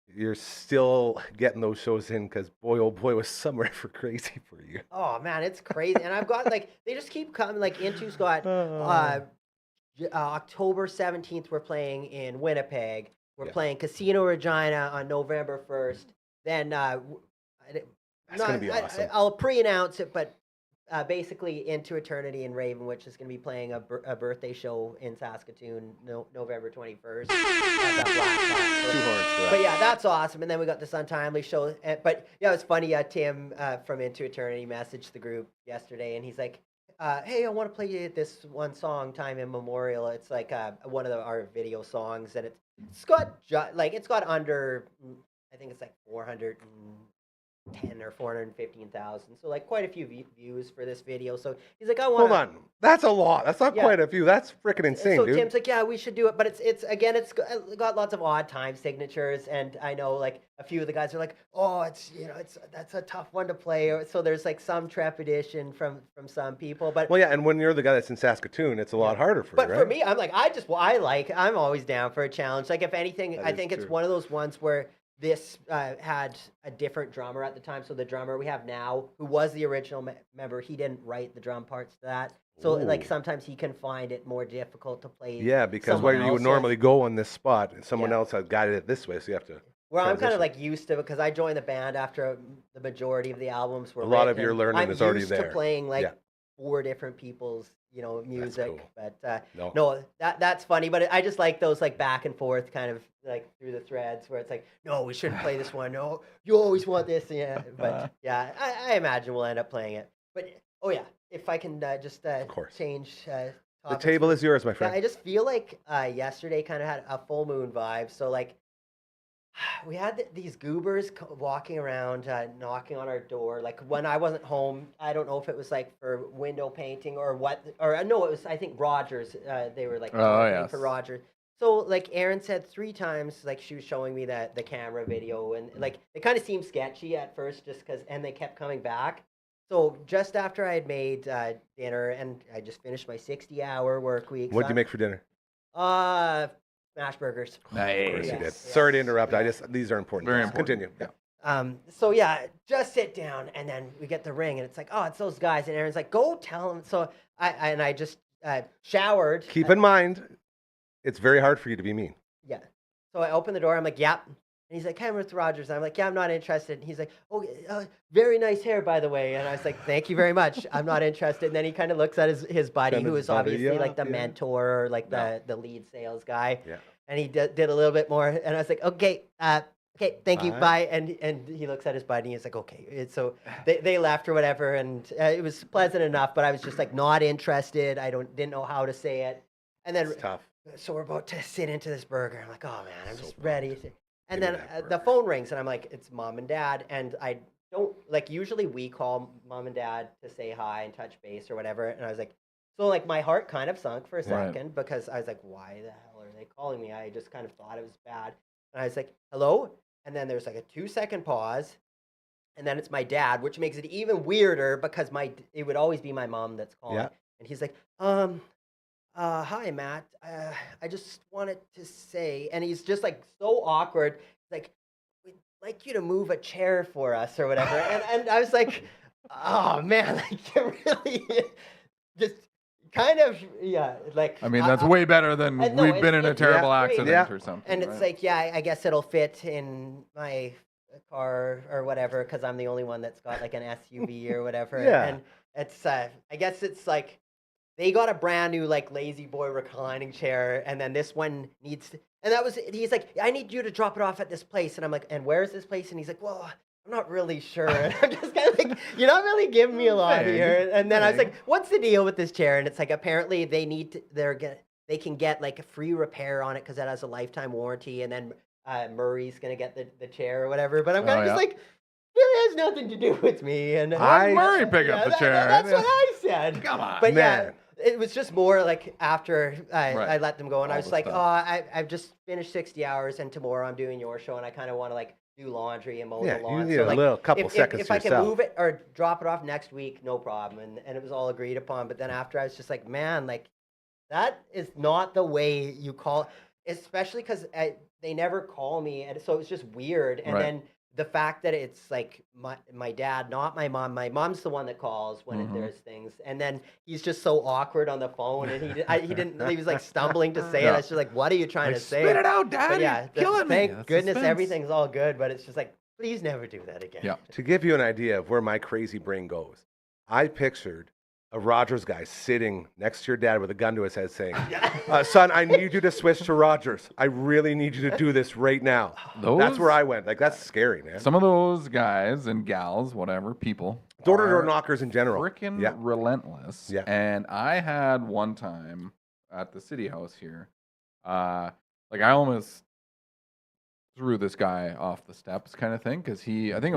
you're still getting those shows in because boy, oh boy, was summer ever crazy for you. Oh man, it's crazy. And I've got like they just keep coming. Like Intu's got October 17th. We're playing in Winnipeg. We're Yeah. playing Casino Regina on November 1st. Then That's gonna be awesome. I'll pre-announce it, but basically Into Eternity in Raven, which is going to be playing a birthday show in Saskatoon, November 21st. That's at Black Cat. Two horns for that. But yeah, that's awesome. And then we got this Untimely show. But yeah, it was funny. Tim from Into Eternity messaged the group yesterday, and he's like, "Hey, I want to play you this one song, Time Immemorial. It's like one of our video songs, and it's got it's got under, I think it's like 410 or 415,000. So like quite a few views for this video. So he's like, I want. Hold on. That's a lot. That's not Yeah. quite a few. That's freaking insane, So dude. Tim's like, yeah, we should do it, but it's got lots of odd time signatures, and I know like a few of the guys are like, oh, that's a tough one to play. So there's like some trepidation from some people, but Well, yeah, and when you're the guy that's in Saskatoon, it's a lot harder for but you, right? for me, I'm like, I'm always down for a challenge. Like if anything, That I is think it's true. one of those ones where this had a different drummer at the time. So the drummer we have now, who was the original member, he didn't write the drum parts to that. So like Ooh. sometimes he can find it more difficult to play. Yeah, because someone where you would else's. normally go on this spot, and someone Yeah. else has guided it this way, so you have to. Well, I'm kind transition. of like used to because I joined the band after the majority of the albums were A lot of written, your and learning I'm is already used there. to playing like Yeah. 4 different people's music, cool. but No. no, that's funny. But I just like those like back and forth kind of like through the threads where it's like, no, we shouldn't play this one. No, you always want this. Yeah, but yeah, I imagine we'll end up playing it. But oh yeah, if I can just course. change. The topics table for- is yours, my Yeah, friend. I just feel like yesterday kind of had a full moon vibe. So like we had these goobers walking around, knocking on our door. Like when I wasn't home, I don't know if it was like for window painting or what. Or no, it was I think Rogers. They were like marketing yes. for Rogers. So like Aaron said 3 times, like she was showing me the camera video, and like it kind of seemed sketchy at first, just because, and they kept coming back. So just after I had made dinner and I just finished my 60-hour work week. What'd you make for dinner? Smash burgers. Of course you Yes, did. yes. Sorry to interrupt. These are important. Very things. important. Continue. Yeah. So yeah, just sit down, and then we get the ring, and it's like, oh, it's those guys, and Aaron's like, go tell them. So I just showered. Keep in mind, it's very hard for you to be mean. Yeah. So I open the door. I'm like, yep. And he's like, hey, I'm with Rogers. And I'm like, yeah, I'm not interested. And he's like, oh, very nice hair, by the way. And I was like, thank you very much. I'm not interested. And then he kind of looks at his buddy, Kind of who is buddy, obviously yeah, like the yeah. mentor or like the lead sales guy. Yeah. And he did a little bit more. And I was like, okay, thank you, Bye. bye. And he looks at his buddy. And he's like, okay. And so they left or whatever. And it was pleasant enough, but I was just like not interested. I didn't know how to say it. And then It's tough. so we're about to sit into this burger. I'm like, oh man, I'm So just pumped. ready. And Give me then that the burger. phone rings, and I'm like, it's mom and dad. And I don't like usually we call mom and dad to say hi and touch base or whatever. And I was like, So like my heart kind of sunk for a Right. second because I was like, why the hell are they calling me? I just kind of thought it was bad. And I was like, hello? And then there's like a 2-second pause. And then it's my dad, which makes it even weirder because it would always be my mom that's calling. Yeah. And he's like, hi, Matt. I just wanted to say, and he's just like so awkward. He's like, we'd like you to move a chair for us or whatever. And I was like, oh man, like you really just kind of, yeah, like. I mean, that's way better than no, we've been in a it's terrible great. accident Yeah. or something. And it's right? like, yeah, I guess it'll fit in my car or whatever because I'm the only one that's got like an SUV or whatever. Yeah. And it's, I guess it's like they got a brand new like lazy boy reclining chair, and then this one needs. And he's like, I need you to drop it off at this place, and I'm like, and where's this place? And he's like, well, I'm not really sure. And I'm just kind of like, you're not really giving me a lot Vague, here. And then I was vague. like, what's the deal with this chair? And it's like apparently they can get like a free repair on it because that has a lifetime warranty, and then Murray's gonna get the chair or whatever. But I'm kind of Oh, just yeah. like, really has nothing to do with me. And Why Murray pick up the chair? That's what I said. Come on. But Man. yeah, it was just more like after I Right. let them go, and I All was the like, stuff. I've just finished 60 hours, and tomorrow I'm doing your show, and I kind of want to like do laundry and mow Yeah, the you lawn. need So, a like, little couple if, seconds if to I can yourself. move it or drop it off next week, no problem. And it was all agreed upon. But then after I was just like, man, like that is not the way you call, especially because they never call me, and so it's just weird. And Right. then the fact that it's like my dad, not my mom. My mom's the one that calls when Mhm. there's things, and then he's just so awkward on the phone, and he didn't. He was like stumbling to say it. Yeah. I was just like, "What are you trying to say?" Spit it out, Dad. But yeah, You're killing me. thank That's goodness suspense. everything's all good. But it's just like, please never do that again. Yeah. To give you an idea of where my crazy brain goes, I pictured a Rogers guy sitting next to your dad with a gun to his head saying, son, I need you to switch to Rogers. I really need you to do this right now. That's where I went. Like, that's scary, man. Some of those guys and gals, whatever, people. Door-to-door are knockers in general. Freaking Yeah. relentless. Yeah. And I had one time at the city house here, like I almost threw this guy off the steps kind of thing because I think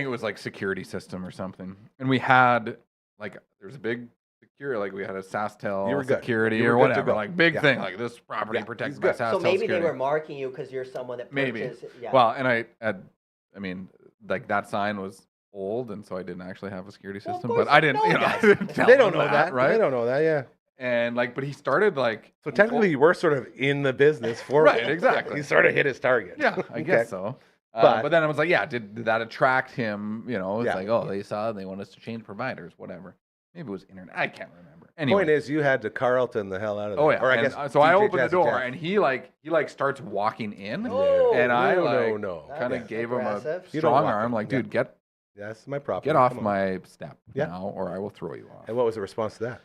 it was like security system or something. And we had like there's a big security, like we had a You were SaskTel good. security You were or good to whatever, go. like big Yeah. thing, like this property Yeah, protected he's by good. SaskTel So maybe security. they were marking you because you're someone that Maybe. purchased. Yeah. Well, and I mean, like that sign was old, and so I didn't actually have a security Well, of system. course But I didn't, no you one know, I does. didn't tell They don't them know that, right? They don't know that, yeah. And like, but he started like, So technically, you were sort of in the business for Right, exactly. He sort of hit his target. yeah, I Okay. guess so. But- But then I was like, yeah, did that attract him? You know, it's Yeah. like, oh, they saw, they want us to change providers, whatever. Maybe it was internet. I can't remember. Anyway. Point is, you had to Carlton the hell out of there. Oh yeah, Or I and, guess so I DJ opened the Jazzy door, Jazz. and he like starts walking in, No, and I like no. kind of That's gave him a aggressive. You don't strong walk arm, in. like, Yeah. dude, get That's my property. get off Come on. my step Yeah. now, or I will throw you off. And what was the response to that?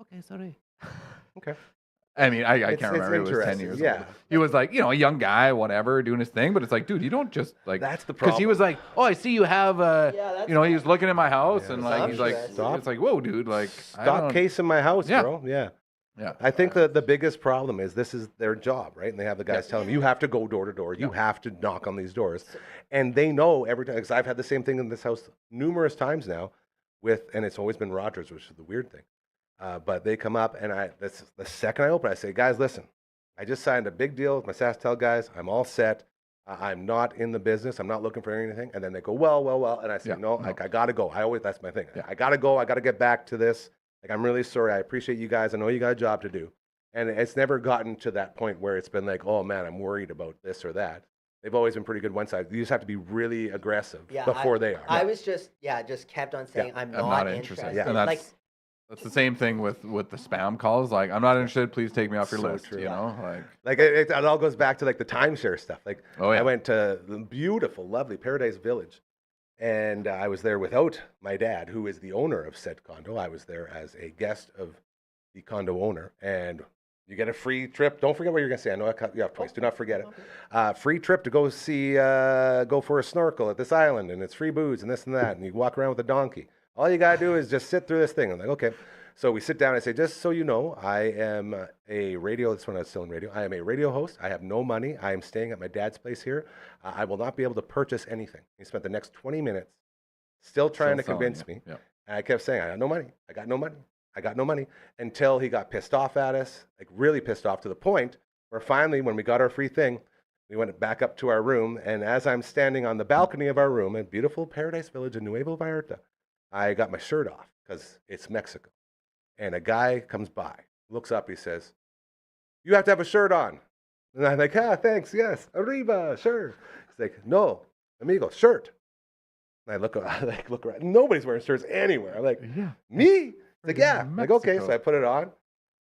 Okay, sorry. Okay. I mean, I It's- can't it's remember. It was 10 interesting, years yeah. old. He was like, you know, a young guy, whatever, doing his thing. But it's like, dude, you don't just like. That's the Because he problem. was like, oh, I see you have Yeah, that's you know, he was looking at my house Yeah, and that's like, he's like, interesting. Stop. it's like, whoa, dude, like, I Stop don't- casing my house, Yeah. bro. Yeah. Yeah. I think that the biggest problem is this is their job, right? And they have the guys Yeah. telling them, you have to go door to door. You have to knock on these doors. And they know every time, because I've had the same thing in this house numerous times now and it's always been Rogers, which is the weird thing. But they come up and that's the second I open, I say, guys, listen, I just signed a big deal with my SaskTel guys. I'm all set. I'm not in the business. I'm not looking for anything. And then they go, well. And I say, Yeah, no, no. like, I got to go. That's my thing. Yeah. I got to go. I got to get back to this. Like, I'm really sorry. I appreciate you guys. I know you got a job to do. And it's never gotten to that point where it's been like, oh, man, I'm worried about this or that. They've always been pretty good one side. You just have to be really aggressive before they are. I was just kept on saying I'm not interested. And Like that's the same thing with the spam calls. Like, I'm not interested. Please take me off your So list. true. You know, like, Like it all goes back to like the timeshare stuff. Like Oh, yeah. I went to the beautiful, lovely Paradise Village, and I was there without my dad, who is the owner of said condo. I was there as a guest of the condo owner, and you get a free trip. Don't forget what you're gonna say. I know I cut you off twice. Do not forget it. Free trip to go see, go for a snorkel at this island, and it's free booze and this and that, and you walk around with a donkey. All you gotta do is just sit through this thing. I'm like, okay. So we sit down and I say, just so you know, I am a radio, that's when I was still in radio. I am a radio host. I have no money. I am staying at my dad's place here. I will not be able to purchase anything. He spent the next 20 minutes still trying to selling convince you. me. Yeah. And I kept saying, I got no money. I got no money. I got no money. Until he got pissed off at us, like really pissed off to the point where finally, when we got our free thing, we went back up to our room. And as I'm standing on the balcony of our room in beautiful Paradise Village in Nuevo Vallarta, I got my shirt off because it's Mexico. And a guy comes by, looks up, he says, "You have to have a shirt on." And I'm like, thanks, yes, arriba, sure. He's like, "No, amigo, shirt." And I look around. Nobody's wearing shirts anywhere. I'm like, Yeah. "Me?" He's like, "Yeah." I'm like, okay. Mexico. So I put it on.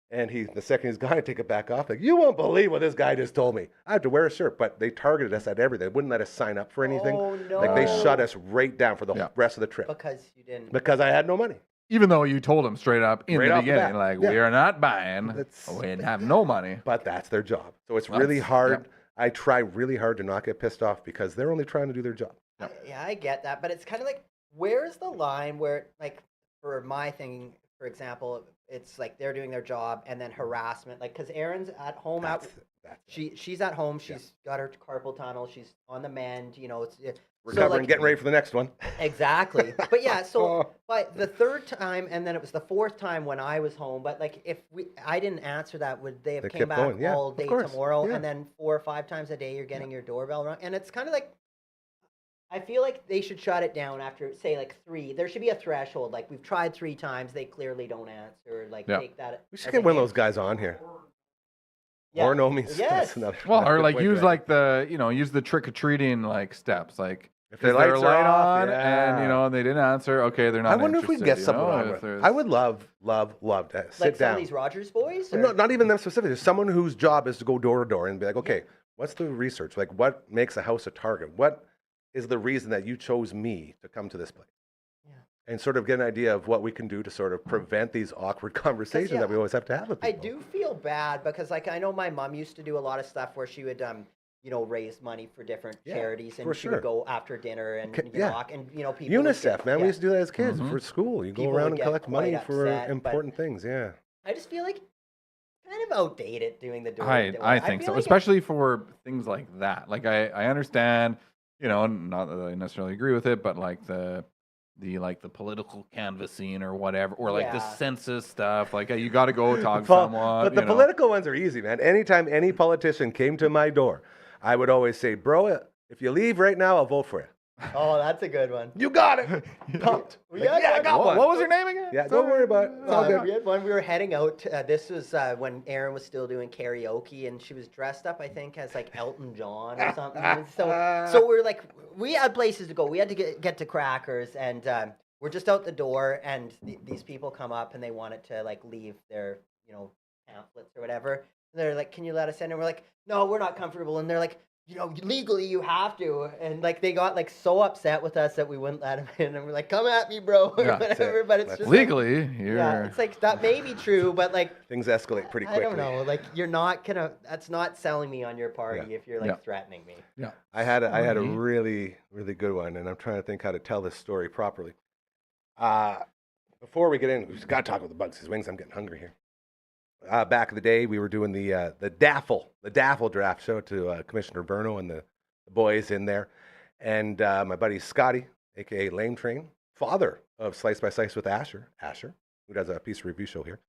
And the second he's gone, I take it back off. Like, you won't believe what this guy just told me. I have to wear a shirt. But they targeted us at everything. They wouldn't let us sign up for anything. Oh, no. Like, they shut us right down for the Yeah. rest of the trip. Because you didn't. Because I had no money. Even though you told him straight up in Right the off the beginning, bat. like, Yeah. we are not buying, That's- we have no money. But that's their job. So it's That's- really hard. yeah. I try really hard to not get pissed off because they're only trying to do their job. Yeah, I get that, but it's kind of like, where's the line where, like, for my thing, for example, it's like they're doing their job and then harassment, like, because Erin's at home That's she's at home, she's got her carpal tunnel, she's on the mend, you know, it's recovering, so, like, getting ready for the next one. exactly. But yeah, so but the third time, and then it was the fourth time when I was home. But like, if I didn't answer that, would they have They came kept back going, yeah, all of day course, tomorrow? yeah. And then 4 or 5 times a day you're getting your doorbell rung, and it's kind of like, I feel like they should shut it down after, say, like 3. There should be a threshold. Like, we've tried 3 times, they clearly don't answer. Like, Yeah. take that. We should as get a one of hint. those guys on here. Yeah. Or no means. Yes. That's another, Well, that's a or good like point, use Greg. like use the trick or treating like steps. Like If their is their lights are light off, on and yeah. they didn't answer, okay, they're not. I wonder if we can get interested, someone on if with. there's- I would love to sit Like some down. of these Rogers boys? No, or- not even them specifically. There's someone whose job is to go door to door and be like, okay, what's the research? Like, what makes a house a target? What is the reason that you chose me to come to this place? Yeah. And sort of get an idea of what we can do to sort of prevent these awkward conversations yeah, that we always have to have with I people. do feel bad because, like, I know my mom used to do a lot of stuff where she would, raise money for different Yeah, charities, and for she sure. would go after dinner and Yeah. walk, and people would UNICEF, get- man. yeah. We used to do that as kids Mhm. for school. You go People around would and get collect money quite for upset, but- important things. Yeah. I just feel like kind of outdated doing the door. to I door. think feel so, like especially for things like that. Like I understand, not that I necessarily agree with it, but like the political canvassing or whatever, or like the Yeah. census stuff. Like you got to go talk to Pol- someone. But the you know. political ones are easy, man. Anytime any politician came to my door, I would always say, bro, if you leave right now, I'll vote for you. Oh, that's a good one. You got it. Pumped. We Like, got yeah, I one. got What, one. what was her name again? Yeah, don't worry about it. It's all good. We had one. We were heading out. This was when Erin was still doing karaoke, and she was dressed up, I think, as like Elton John or something. So we're like, we had places to go. We had to get to Crackers, and we're just out the door, and these people come up, and they wanted to like leave their pamphlets or whatever. And they're like, "Can you let us in?" And we're like, "No, we're not comfortable." And they're like, legally you have to, and like they got like so upset with us that we wouldn't let them in, and we're like, "Come at me, bro," or Yeah, that's whatever. But it's That's just like, Legally, you're. yeah, it's like that may be true, but like Things escalate pretty I quickly. don't know, like you're not gonna. That's not selling me on your party Yeah. if you're like Yeah. threatening me. yeah. I had a Sorry. really, really good one, and I'm trying to think how to tell this story properly. Before we get in, we just got to talk about the Bugs' Wings. I'm getting hungry here. Back in the day, we were doing the Daffle draft show to Commissioner Verno and the boys in there. And my buddy Scotty, a.k.a. Lame Train, father of Slice by Slice with Asher, who does a piece review show here,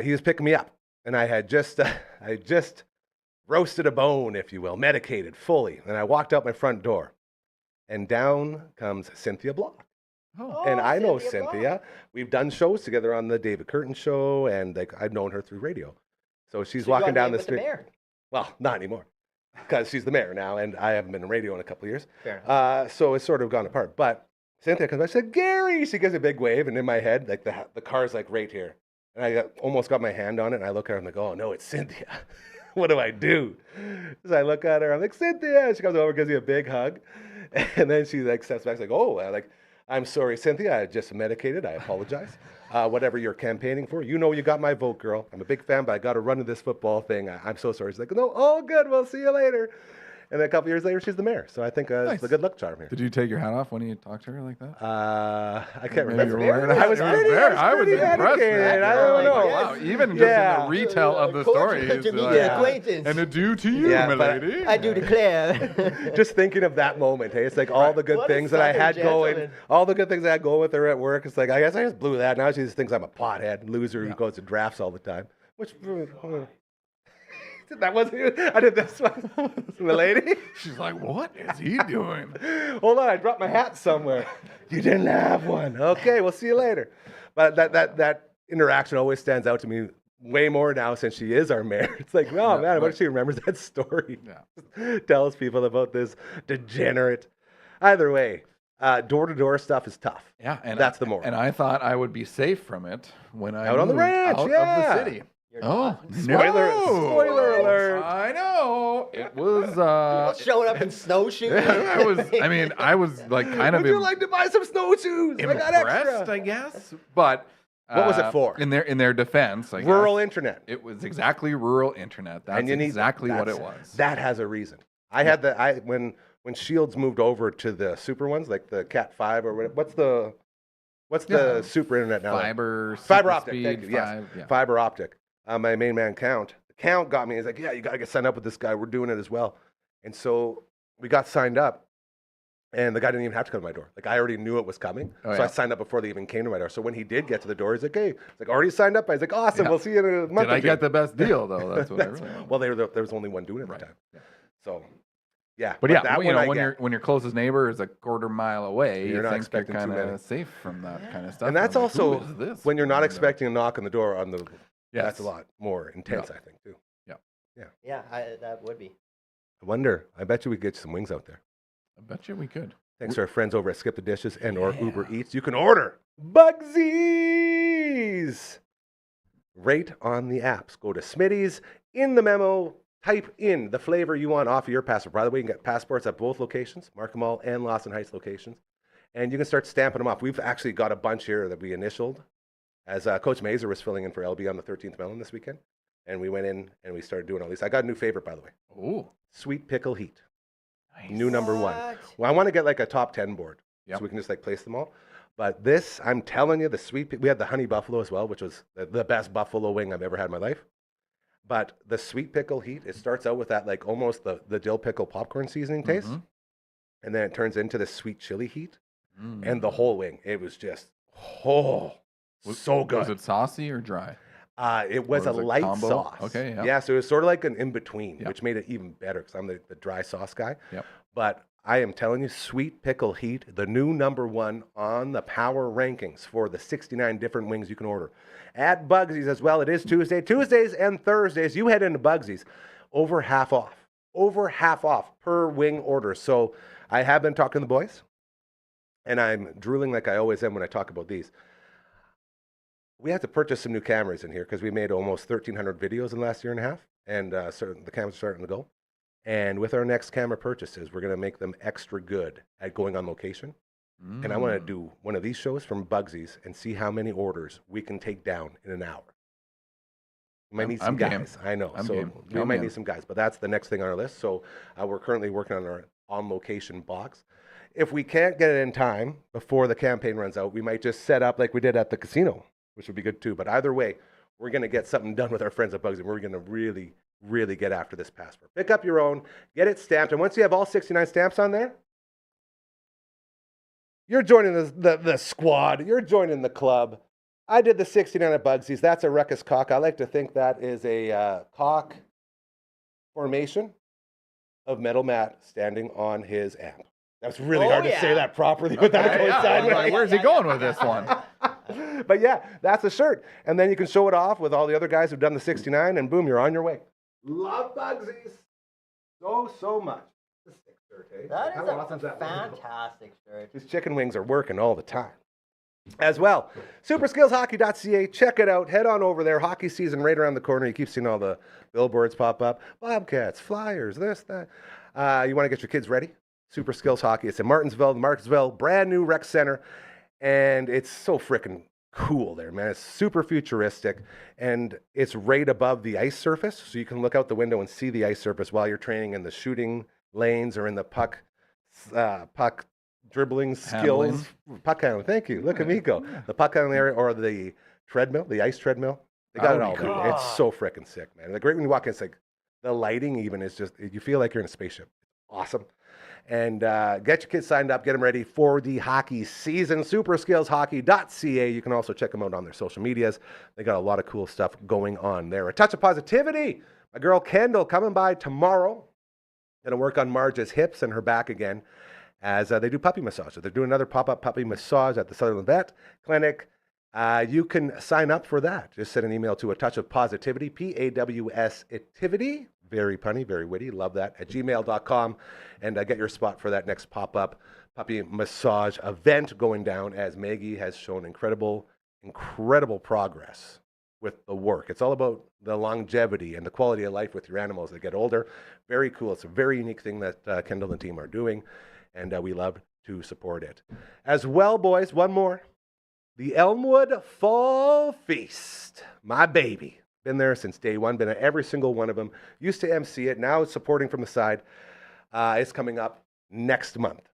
he was picking me up. And I had just roasted a bone, if you will, medicated fully. And I walked out my front door. And down comes Cynthia Block. Oh. And I know Cynthia Block. Cynthia. We've done shows together on the David Curtin show, and like I've known her through radio. So she's So you walking got down named the with street. mayor. Well, not anymore, because she's the mayor now, and I haven't been in radio in a couple of years. Fair enough. So it's sort of gone apart. But Cynthia comes by, I said, "Gary!" She gives a big wave, and in my head, like the car's like right here. And I almost got my hand on it, and I look at her, I'm like, "Oh, no, it's Cynthia." What do I do? So I look at her, I'm like, "Cynthia!" She comes over, gives me a big hug. And then she like steps back, like, "Oh, I'm sorry, Cynthia. I just medicated. I apologize. Whatever you're campaigning for, you got my vote, girl. I'm a big fan, but I got to run to this football thing. I'm so sorry." She's like, "No, all good. We'll see you later." And then a couple years later, she's the mayor. So I think it's a good luck charm here. Did you take your hat off when you talked to her like that? I can't Maybe remember. you were wearing it. I was pretty impressed. dedicated. I don't know. Wow, even just in the retell of the story, it's Intermediate acquaintance. and adieu to you, Yeah, my but lady. I do declare. Just thinking of that moment, hey, it's like all the good What a things that I Southern had going, gentleman. all the good things I had going with her at work. It's like I guess I just blew that. Now she just thinks I'm a pothead loser who goes to drafts all the time. Which that wasn't. I did this one, my lady. She's like, what is he doing? Hold on, I dropped my hat somewhere. You didn't have one. Okay, we'll see you later. But that interaction always stands out to me way more now since she is our mayor. It's like, oh man, I wonder if she remembers that story. Yeah. Tells people about this degenerate. Either way, door-to-door stuff is tough. Yeah, and That's the moral. And I thought I would be safe from it when I Out on the moved ranch, out yeah. of the city. You're Oh, not. Spoiler alert. I know. It was Showing up in snowshoes. I was like kind of Would you like to buy some snowshoes? I got impressed, extra. I guess. But What was it for? In their defense, I Rural guess, internet. it was exactly rural internet. That's And you need- exactly what it that's- was. That has a reason. I had when Shields moved over to the super ones, like the Cat 5 or whatever. What's the super internet now? Fiber Fiber optic. speed, Thank you. Yes. 5, yeah. Fiber optic. My main man Count. Count got me. He's like, yeah, you got to get signed up with this guy. We're doing it as well. And so we got signed up. And the guy didn't even have to come to my door. Like, I already knew it was coming. Oh, so I yeah. signed up before they even came to my door. So when he did get to the door, he's like, hey, it's like, already signed up? I was like, awesome. Yeah. We'll see you in a month Did or I two. get the best deal though? That's what I really want. Well, there was only one doing it at Right. the time. Yeah. So, yeah. But yeah, that you one know, I when get. your closest neighbor is a quarter mile away, You're you not think expecting you're too kind many. of safe from that kind of stuff. And that's I'm like, who also is this? when you're not And, expecting a knock on the door on the. yes. That's a lot more intense, I think, too. Yeah, that would be. I wonder. I bet you we could get you some wings out there. I bet you we could. Thanks to our friends over at Skip the Dishes and or Yeah. Uber Eats. You can order Bugsies right on the apps. Go to Smitty's. In the memo, type in the flavor you want off of your passport. By the way, you can get passports at both locations, Markham Mall and Lawson Heights locations. And you can start stamping them off. We've actually got a bunch here that we initialed as Coach Mazer was filling in for LB on the 13th Melon this weekend. And we went in and we started doing all these. I got a new favorite, by the way. Oh, Sweet Pickle Heat. nice. New number one. What? Well, I want to get like a top 10 board Yep. so we can just like place them all. But this, I'm telling you, the we had the honey buffalo as well, which was the best buffalo wing I've ever had in my life. But the sweet pickle heat, it starts out with that like almost the dill pickle popcorn seasoning taste. Mhm. And then it turns into the sweet chili heat. Mm. And the whole wing, it was just, so good. Was it saucy or dry? It was Or a was it light combo? sauce. Okay, yeah. Yeah, so it was sort of like an in-between, Yep. which made it even better because I'm the dry sauce guy. Yep. But I am telling you, Sweet Pickle Heat, the new number one on the power rankings for the 69 different wings you can order. At Bugsy's as well, it is Tuesday. Tuesdays and Thursdays, you head into Bugsy's, over half off. Over half off per wing order. So I have been talking to the boys, and I'm drooling like I always am when I talk about these. We had to purchase some new cameras in here because we made almost 1,300 videos in the last year and a half, and so the cameras are starting to go. And with our next camera purchases, we're going to make them extra good at going on location. And I want to do one of these shows from Bugsy's and see how many orders we can take down in an hour. We might need some I'm game. guys. I know. I'm so game. we I'm might in. need some guys, but that's the next thing on our list. So we're currently working on our on-location box. If we can't get it in time before the campaign runs out, we might just set up like we did at the casino, which would be good too. But either way, we're going to get something done with our friends at Bugsy. We're going to really, really get after this passport. Pick up your own, get it stamped, and once you have all 69 stamps on there, you're joining the squad. You're joining the club. I did the 69 at Bugsy's. That's a ruckus cock. I like to think that is a cock formation of Metal Matt standing on his amp. That's really hard to say that properly without Okay, going yeah. sideways. Like, where's he going with this one? But yeah, that's a shirt. And then you can show it off with all the other guys who've done the 69, and boom, you're on your way. Love Bugsy's so much. This thick shirt, eh? That How is awesome a that wing? fantastic shirt. These chicken wings are working all the time. As well, superskillshockey.ca. Check it out. Head on over there. Hockey season right around the corner. You keep seeing all the billboards pop up. Bobcats, Flyers, this, that. You want to get your kids ready? Super Skills Hockey. It's in Martinsville, brand new rec center. And it's so freaking cool there, man. It's super futuristic. And it's right above the ice surface. So you can look out the window and see the ice surface while you're training in the shooting lanes or in the puck dribbling Handling. skills. Puck handling. Thank you. Look at me go. The puck handling area or the treadmill, the ice treadmill. They got That it would all be there. cool. It's so freaking sick, man. The great when you walk in, it's like the lighting even is just, you feel like you're in a spaceship. Awesome. And get your kids signed up, get them ready for the hockey season. Superskillshockey.ca. You can also check them out on their social medias. They got a lot of cool stuff going on there. A touch of positivity. My girl Kendall coming by tomorrow. Going to work on Marge's hips and her back again as they do puppy massage. So they're doing another pop-up puppy massage at the Sutherland Vet Clinic. You can sign up for that. Just send an email to A Touch of Positivity, P-A-W-S-itivity. Very punny, very witty. Love that. At gmail.com. And get your spot for that next pop-up puppy massage event going down as Maggie has shown incredible progress with the work. It's all about the longevity and the quality of life with your animals as they get older. Very cool. It's a very unique thing that Kendall and team are doing, and we love to support it. As well, boys, one more. The Elmwood Fall Feast. My baby. Been there since day one. Been at every single one of them. Used to MC it. Now it's supporting from the side. It's coming up next month.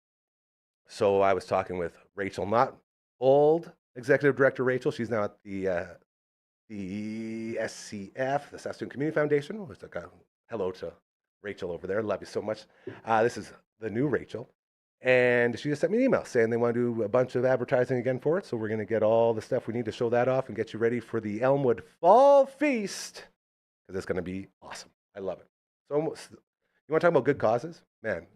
So I was talking with Rachel, not old executive director Rachel. She's now at the SCF, the Saskatoon Community Foundation. Let's like hello to Rachel over there. Love you so much. This is the new Rachel. And she just sent me an email saying they want to do a bunch of advertising again for it. So we're going to get all the stuff we need to show that off and get you ready for the Elmwood Fall Feast, because it's going to be awesome. I love it. So you want to talk about good causes? Man,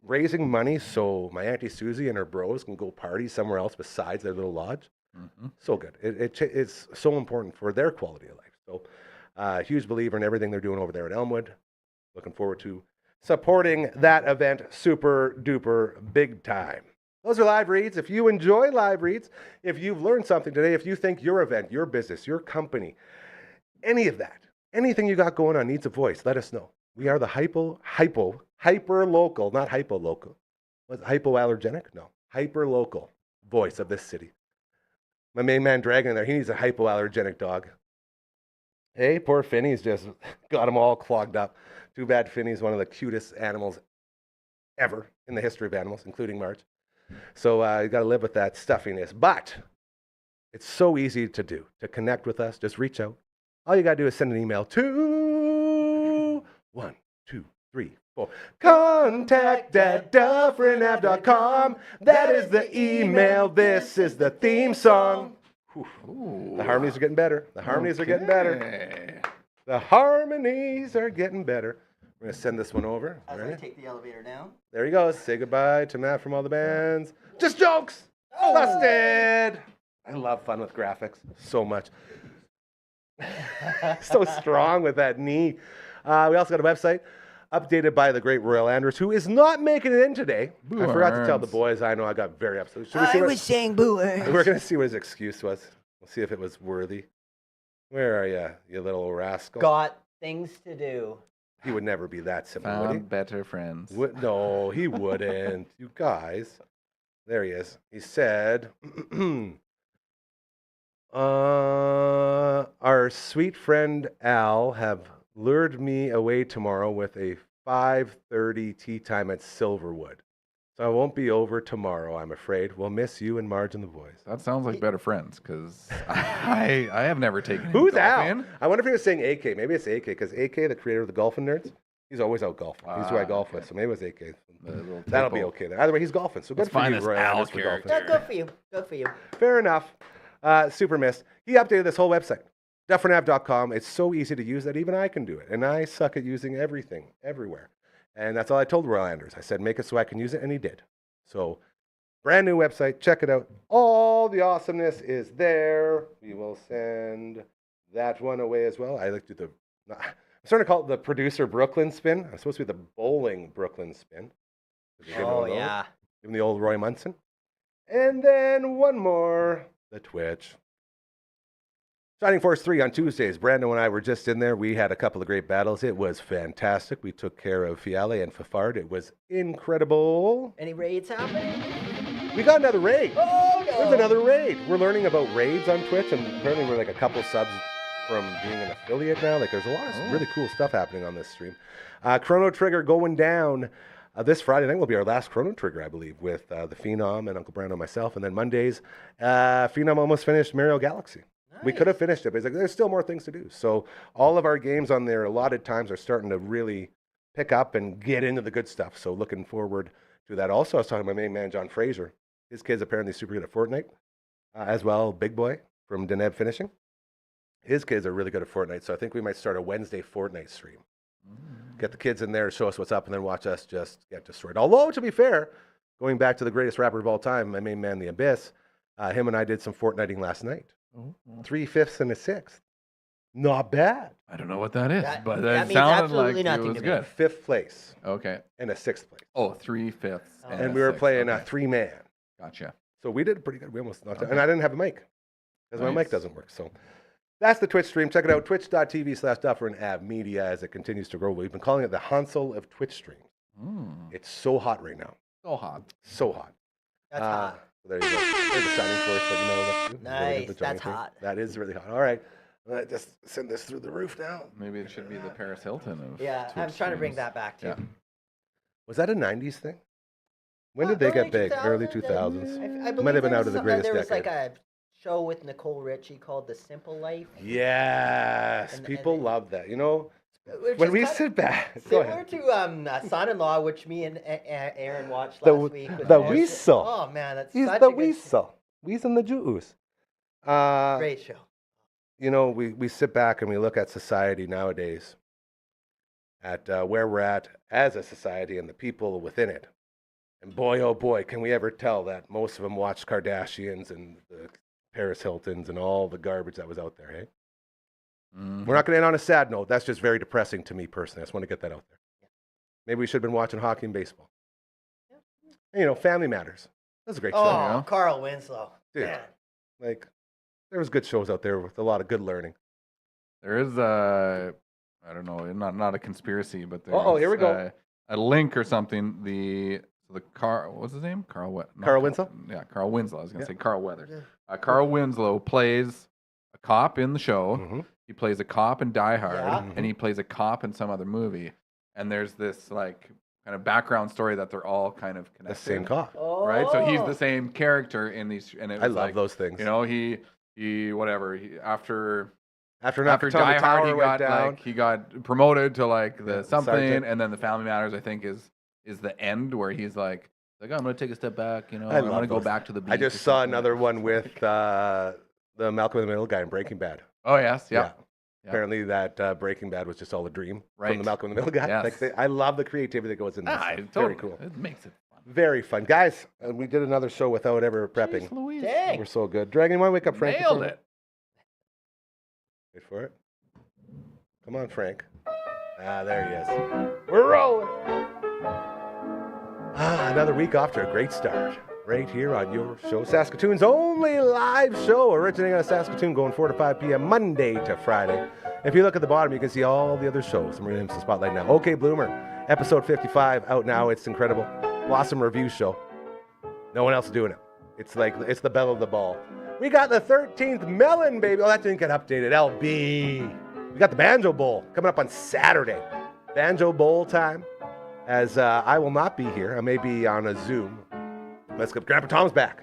raising money so my Auntie Susie and her bros can go party somewhere else besides their little lodge. Mm-hmm. So good. It's so important for their quality of life. So huge believer in everything they're doing over there at Elmwood. Looking forward to supporting that event super duper big time. Those are live reads. If you enjoy live reads, if you've learned something today, if you think your event, your business, your company, any of that, anything you got going on needs a voice, let us know. We are the hyper local, not hypo local. Was it hypoallergenic? No, hyper local voice of this city. My main man Dragon there, he needs a hypoallergenic dog. Hey, poor Finny's just got them all clogged up. Too bad Finny's one of the cutest animals ever in the history of animals, including Marge. So you got to live with that stuffiness. But it's so easy to do, to connect with us. Just reach out. All you got to do is send an email to 1, 2, 3, 4. contact@dufferinave.com. That is the email. This is the theme song. Ooh, the harmonies are getting better. The harmonies are getting better. The harmonies are getting better. We're going to send this one over. As I take the elevator down. There he goes. Say goodbye to Matt from all the bands. Just jokes. Busted. I love fun with graphics so much. So strong with that knee. We also got a website updated by the great Royal Andrews, who is not making it in today. Boo I forgot to tell Arms. the boys. I know I got very upset. I was saying boo. We're going to see what his excuse was. We'll see if it was worthy. Where are you little rascal? Got things to do. He would never be that simple, would he? Found better friends. No, he wouldn't. You guys. There he is. He said, our sweet friend Al have lured me away tomorrow with a 5:30 tea time at Silverwood. So I won't be over tomorrow, I'm afraid. We'll miss you and Marge and the boys. That sounds like better friends, because I have never taken him Who's golfing. Al? I wonder if he was saying AK. Maybe it's AK, because AK, the creator of the Golfing Nerds, he's always out golfing. He's who I golf with, so maybe it was AK. That'll be okay then. Either way, he's golfing. So good Let's for find you, this Roy Al Anders, for golfing. character. Yeah, good for you. Good for you. Fair enough. Super missed. He updated this whole website. Dufferin.com. It's so easy to use that even I can do it. And I suck at using everything, everywhere. And that's all I told Royal Anders. I said, make it so I can use it, and he did. So, brand new website. Check it out. All the awesomeness is there. We will send that one away as well. I like to do I'm starting to call it the producer Brooklyn spin. I'm supposed to be the bowling Brooklyn spin. Oh, yeah. Give him the old Roy Munson. And then one more, the Twitch. Shining Force 3 on Tuesdays. Brando and I were just in there. We had a couple of great battles. It was fantastic. We took care of Fiale and Fafard. It was incredible. Any raids happening? We got another raid. Oh, no. There's another raid. We're learning about raids on Twitch, and apparently we're like a couple subs from being an affiliate now. Like, there's a lot of really cool stuff happening on this stream. Chrono Trigger going down This Friday night will be our last Chrono Trigger, I believe, with the Phenom and Uncle Brando and myself. And then Mondays, Phenom almost finished Mario Galaxy. We could have finished it, but he's like, there's still more things to do. So all of our games on their allotted times are starting to really pick up and get into the good stuff. So looking forward to that. Also, I was talking to my main man, John Fraser. His kid's apparently super good at Fortnite, as well. Big Boy from Deneb Finishing. His kids are really good at Fortnite, so I think we might start a Wednesday Fortnite stream. Get the kids in there, show us what's up, and then watch us just get destroyed. Although, to be fair, going back to the greatest rapper of all time, my main man, The Abyss, him and I did some Fortniting last night. 3/5 and a 6th. Not bad. I don't know what that is, but that it means sounded absolutely like it nothing was to me. good. 5th place Okay. and a 6th place. Oh, 3/5. And we were playing a 3-man. Gotcha. So we did pretty good. We almost knocked out. Okay. And I didn't have a mic because my mic Nice. doesn't work. So that's the Twitch stream. Check it out, twitch.tv/Dufferin Ave Media as it continues to grow. We've been calling it the Hansel of Twitch streams. It's so hot right now. So hot. So hot. That's hot. There you go. There's the signing for us. Let you know that's good. Nice. The That's joining thing. hot. That is really hot. All right. Just send this through the roof now. Maybe it should be the Paris Hilton of Yeah, I'm Twitch trying to bring streams. that back too. Yeah. Was that a 90s thing? When did they Early get big? Early 2000s? 2000s. I believe Might have been there out was of the some- greatest There was decade. like a show with Nicole Richie called The Simple Life. Yes. And- People and- love that. You know, which when is we kinda sit back. Go Similar ahead. to Son-in-Law, which me and Aaron watched The- last week. with the Aaron. Weasel. Oh man, that's He's such the a good weasel. Weasel and the Jews. great show. You know, we sit back and we look at society nowadays, at where we're at as a society and the people within it. And boy, oh boy, can we ever tell that most of them watched Kardashians and the Paris Hiltons and all the garbage that was out there, hey? We're not going to end on a sad note. That's just very depressing to me personally. I just want to get that out there. Maybe we should have been watching hockey and baseball. And, you know, Family Matters. That's a great show. Oh, Carl Winslow. Dude. Man. Like, there was good shows out there with a lot of good learning. There is a, I don't know, not a conspiracy, but there's Uh-oh, here we go. a link or something. What's his name? Carl Winslow? Yeah, Carl Winslow. I was going to Yeah. say Carl Weathers. Carl Winslow plays a cop in the show. Mhm. He plays a cop in Die Hard, Yeah. and he plays a cop in some other movie. And there's this like kind of background story that they're all kind of The connected. same cop. Oh. Right, so he's the same character in these, and it was I love like, those things. you know, he whatever after After Die Nakatomi Hard, Tower he went got down. like he got promoted to like the Yeah, something, sergeant. and then the Family Matters, I think, is the end where he's like I'm gonna take a step back, you know, I I'm love gonna go those. back to the beach. I or just saw something. another one with the Malcolm in the Middle guy in Breaking Bad. Oh yes, yeah. Yeah. Apparently that Breaking Bad was just all a dream from Right. the Malcolm in the Middle guy. Yes. Like I love the creativity that goes into this. Ah, stuff. totally. Very cool. It makes it fun. Very fun. Guys, we did another show without ever prepping. Jeez Louise. Dang. We're so good. Dragon, you want to wake up Frank? Nailed before- it. Wait for it. Come on, Frank. Ah, there he is. We're rolling. Another week off to a great start. Right here on your show, Saskatoon's only live show, originating out of Saskatoon, going 4 to 5 p.m. Monday to Friday. If you look at the bottom, you can see all the other shows. I'm going to the spotlight now. Okay, Bloomer, episode 55 out now. It's incredible. Blossom Review Show. No one else is doing it. It's like it's the belle of the ball. We got the 13th Melon, baby. Oh, that didn't get updated. LB. We got the Banjo Bowl coming up on Saturday. Banjo Bowl time. As I will not be here. I may be on a Zoom. Let's go. Grandpa Tom's back.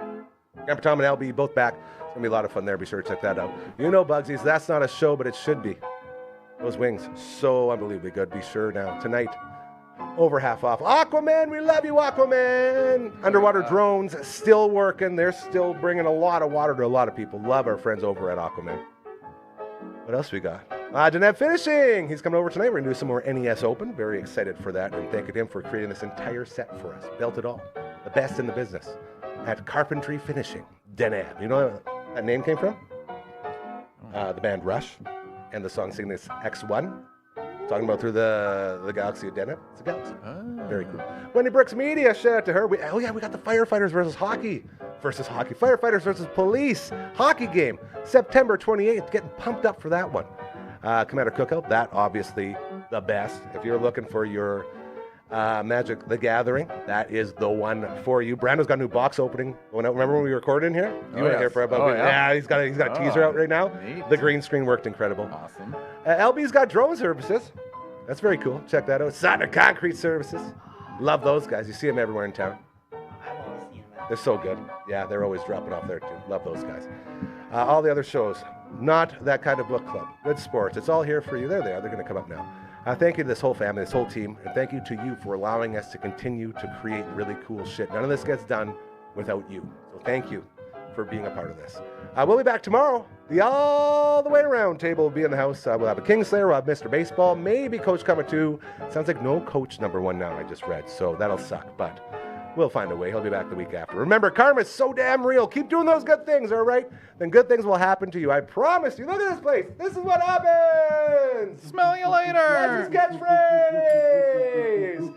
Grandpa Tom and LB both back. It's going to be a lot of fun there. Be sure to check that out. You know, Bugsies, that's not a show, but it should be. Those wings, so unbelievably good. Be sure now. Tonight, over half off. Aquaman, we love you, Aquaman. Underwater drones still working. They're still bringing a lot of water to a lot of people. Love our friends over at Aquaman. What else we got? Deneb Finishing. He's coming over tonight. We're going to do some more NES Open. Very excited for that. And thanking him for creating this entire set for us. Built it all. The best in the business. At Carpentry Finishing. Deneb. You know where that name came from? The band Rush. And the song singing this X1. Talking about through the galaxy of Deneb. It's a galaxy. Very cool. Wendy Brooks Media, shout out to her. We got the firefighters versus hockey. Firefighters versus police hockey game. September 28th. Getting pumped up for that one. Commander Cookout, that obviously the best. If you're looking for your Magic the Gathering, that is the one for you. Brando's got a new box opening going out. Remember when we recorded in here? You were here for about yeah, he's got a teaser out right now. Neat. The green screen worked incredible. Awesome. LB's got drone services. That's very cool. Check that out. Sonic Concrete Services. Love those guys. You see them everywhere in town. I've always seen him. They're so good. Yeah, they're always dropping off there too. Love those guys. All the other shows, not that kind of book club. Good sports. It's all here for you. There they are. They're going to come up now. Thank you to this whole family, this whole team, and thank you to you for allowing us to continue to create really cool shit. None of this gets done without you. So thank you for being a part of this. We'll be back tomorrow. The all the way around table will be in the house. We'll have a Kingslayer, we'll have Mr. Baseball, maybe Coach Comer 2. Sounds like no Coach number 1 now, I just read, so that'll suck, but we'll find a way. He'll be back the week after. Remember, karma's so damn real. Keep doing those good things, all right? Then good things will happen to you. I promise you. Look at this place. This is what happens. Smell you later. That's his catchphrase.